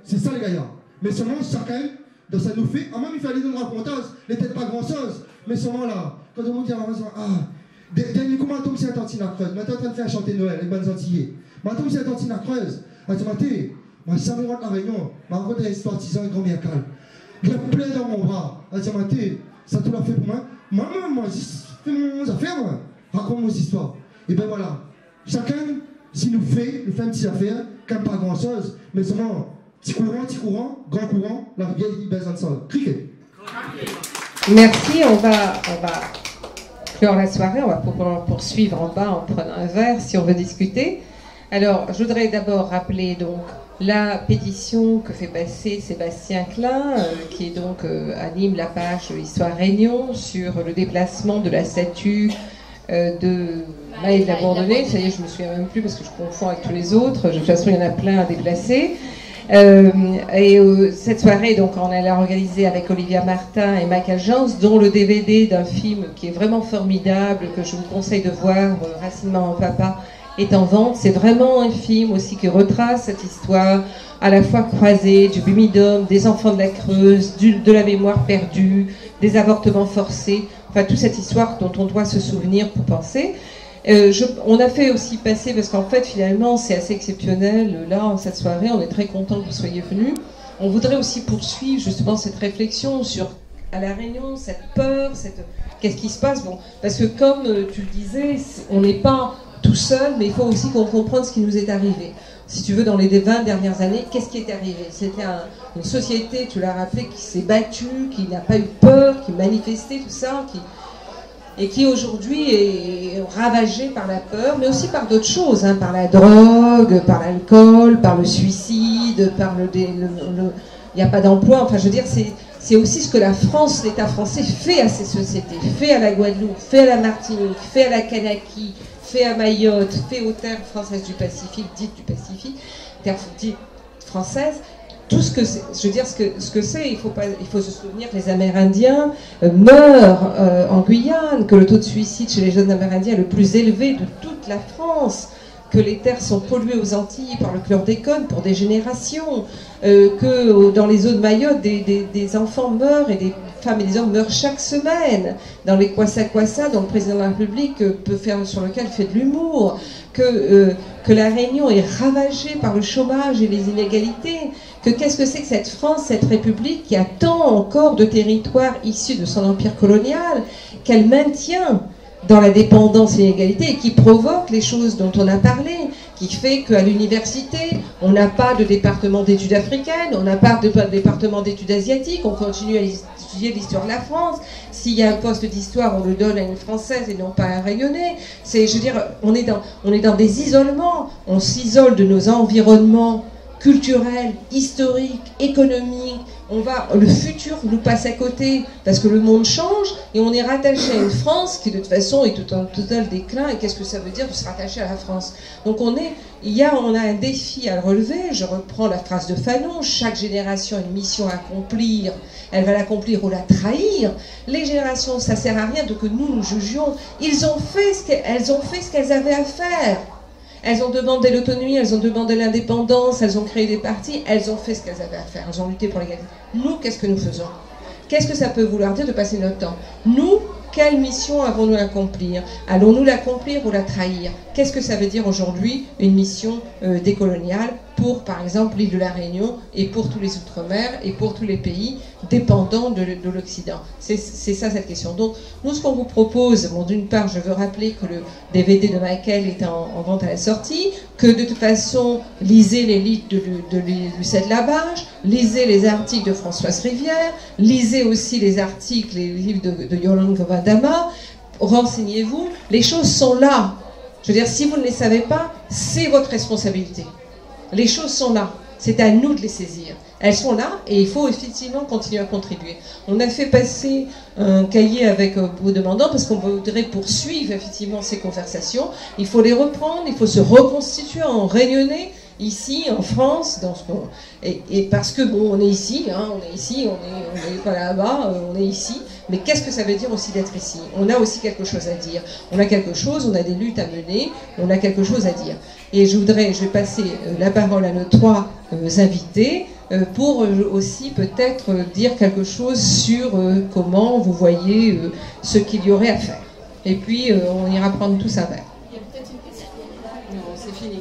c'est ça, les gars. Mais seulement, chacun, donc ça nous fait, ah, même il fallait nous raconter, il n'était pas grand-chose. Mais seulement là, quand on dit, ah, dernier coup, maintenant, c'est un tantine à Creuse. Maintenant, en train de faire chanter Noël, les bonnes Antillais. Maintenant, c'est un tantine à Creuse. Ah, tu m'as dit, moi, ça me rentre la Réunion, je raconte une histoire de 6 ans, un grand bien calme. Il y a plein dans mon bras. Ah, tu m'as dit, ça tout l'a fait pour moi. Moi-même, moi, fais mon affaire, moi. Raconte mon histoire. Et ben voilà. Chacun, s'il nous fait une petite affaire, quand même pas grand-chose, mais seulement. Petit courant, grand courant, la rivière il baisse ensemble. Cricket. Merci, on va clore la soirée, on va pouvoir poursuivre en bas en prenant un verre si on veut discuter. Alors, je voudrais d'abord rappeler donc la pétition que fait passer Sébastien Klein, qui est donc anime la page Histoire Réunion sur le déplacement de la statue de Maëlle Labourdonnais. Ça y est, je me souviens même plus parce que je confonds avec tous les autres. De toute façon, il y en a plein à déplacer. Cette soirée, donc, on allait organiser avec Olivia Martin et Michael Jans, dont le DVD d'un film qui est vraiment formidable, que je vous conseille de voir, Racine Maman Papa, est en vente. C'est vraiment un film aussi qui retrace cette histoire à la fois croisée du Bumidum, des enfants de la Creuse, de la mémoire perdue, des avortements forcés, enfin toute cette histoire dont on doit se souvenir pour penser. On a fait aussi passer, parce qu'en fait finalement c'est assez exceptionnel, là cette soirée, on est très content que vous soyez venus. On voudrait aussi poursuivre justement cette réflexion sur, à La Réunion, cette peur, qu'est-ce qui se passe, bon, parce que comme tu le disais, on n'est pas tout seul, mais il faut aussi qu'on comprenne ce qui nous est arrivé. Si tu veux, dans les 20 dernières années, qu'est-ce qui est arrivé? C'était une société, tu l'as rappelé, qui s'est battue, qui n'a pas eu peur, qui manifestait, tout ça, et qui aujourd'hui est ravagée par la peur, mais aussi par d'autres choses, hein, par la drogue, par l'alcool, par le suicide, par il n'y a pas d'emploi. Enfin, je veux dire, c'est aussi ce que la France, l'État français, fait à ces sociétés, fait à la Guadeloupe, fait à la Martinique, fait à la Kanaki, fait à Mayotte, fait aux terres françaises du Pacifique, dites du Pacifique, terres dites françaises. Tout ce que c'est, je veux dire, ce que c'est, il faut se souvenir que les Amérindiens meurent en Guyane, que le taux de suicide chez les jeunes Amérindiens est le plus élevé de toute la France, que les terres sont polluées aux Antilles par le chlordécone pour des générations, que dans les zones de Mayotte, des enfants meurent et des femmes et des hommes meurent chaque semaine, dans les Kwassa-Kwassa, dont le président de la République sur lequel il fait de l'humour, que la Réunion est ravagée par le chômage et les inégalités, que qu'est-ce que c'est que cette France, cette République qui a tant encore de territoires issus de son empire colonial, qu'elle maintient dans la dépendance et l'inégalité et qui provoque les choses dont on a parlé, qui fait qu'à l'université, on n'a pas de département d'études africaines, on n'a pas de département d'études asiatiques, on continue à étudier l'histoire de la France. S'il y a un poste d'histoire, on le donne à une Française et non pas à un Rayonnais. Je veux dire, on est dans des isolements, on s'isole de nos environnements culturelle, historique, économique. Le futur nous passe à côté parce que le monde change et on est rattaché à une France qui de toute façon est tout en total déclin. Et qu'est-ce que ça veut dire de se rattacher à la France? Donc on a un défi à relever. Je reprends la phrase de Fanon: chaque génération a une mission à accomplir. Elle va l'accomplir ou la trahir. Les générations, ça sert à rien de que nous jugions. Elles ont fait ce qu'elles avaient à faire. Elles ont demandé l'autonomie, elles ont demandé l'indépendance, elles ont créé des partis, elles ont fait ce qu'elles avaient à faire, elles ont lutté pour l'égalité. Nous, qu'est-ce que nous faisons? Qu'est-ce que ça peut vouloir dire de passer notre temps? Nous, quelle mission avons-nous à accomplir? Allons-nous l'accomplir ou la trahir? Qu'est-ce que ça veut dire aujourd'hui, une mission décoloniale pour, par exemple, l'île de la Réunion et pour tous les Outre-mer et pour tous les pays dépendants de l'Occident? C'est ça cette question. Donc, nous, ce qu'on vous propose, bon, d'une part, je veux rappeler que le DVD de Michael est en vente à la sortie, que de toute façon, lisez les livres de Lucette Labarge, lisez les articles de Françoise Rivière, lisez aussi les articles, les livres de Yolande Govindama, renseignez-vous, les choses sont là. Je veux dire, si vous ne les savez pas, c'est votre responsabilité. Les choses sont là, c'est à nous de les saisir. Elles sont là et il faut effectivement continuer à contribuer. On a fait passer un cahier avec vos demandants parce qu'on voudrait poursuivre effectivement ces conversations. Il faut les reprendre, il faut se reconstituer en réunionnais ici en France, et parce que bon, on est ici, hein, on est pas là-bas, on est ici. Mais qu'est-ce que ça veut dire aussi d'être ici? On a aussi quelque chose à dire. On a quelque chose, on a des luttes à mener, on a quelque chose à dire. Et je vais passer la parole à nos trois invités pour aussi peut-être dire quelque chose sur comment vous voyez ce qu'il y aurait à faire. Et puis on ira prendre tous un verre. Il y a peut-être une question. Non, c'est fini.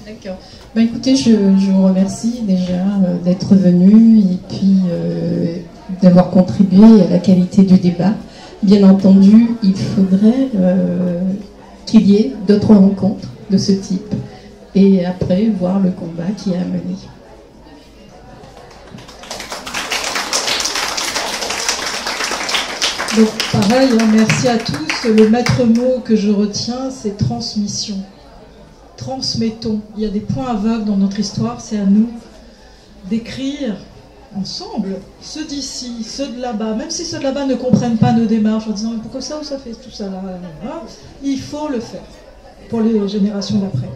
D'accord. Bah, écoutez, je vous remercie déjà d'être venu et puis d'avoir contribué à la qualité du débat. Bien entendu, il faudrait qu'il y ait d'autres rencontres de ce type et après voir le combat qui est à mener. Donc pareil, hein, merci à tous. Le maître mot que je retiens, c'est transmission. Transmettons. Il y a des points aveugles dans notre histoire, c'est à nous d'écrire ensemble, ceux d'ici, ceux de là-bas, même si ceux de là-bas ne comprennent pas nos démarches en disant mais pourquoi ça ou ça fait tout ça là, il faut le faire pour les générations d'après.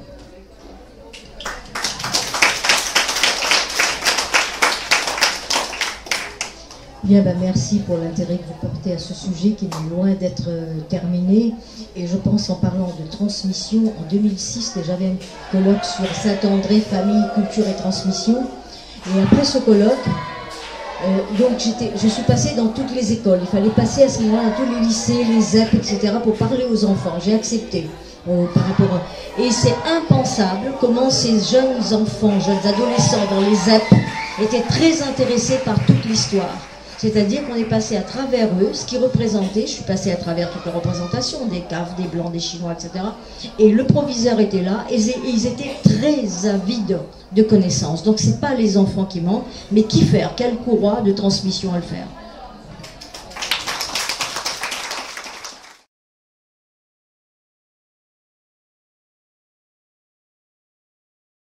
Bien, merci pour l'intérêt que vous portez à ce sujet qui est loin d'être terminé. Et je pense, en parlant de transmission, en 2006, j'avais un colloque sur Saint-André, famille, culture et transmission. Et après ce colloque, je suis passée dans toutes les écoles. Il fallait passer à ce moment-là dans tous les lycées, les ZEP, etc. pour parler aux enfants. J'ai accepté. Par rapport à... Et c'est impensable comment ces jeunes enfants, jeunes adolescents dans les ZEP étaient très intéressés par toute l'histoire. C'est-à-dire qu'on est passé à travers eux, ce qui représentait, je suis passée à travers toutes les représentations, des Caves, des Blancs, des Chinois, etc. Et le proviseur était là, et ils étaient très avides de connaissances. Donc c'est pas les enfants qui manquent, mais qui faire? Quelle courroie de transmission à le faire?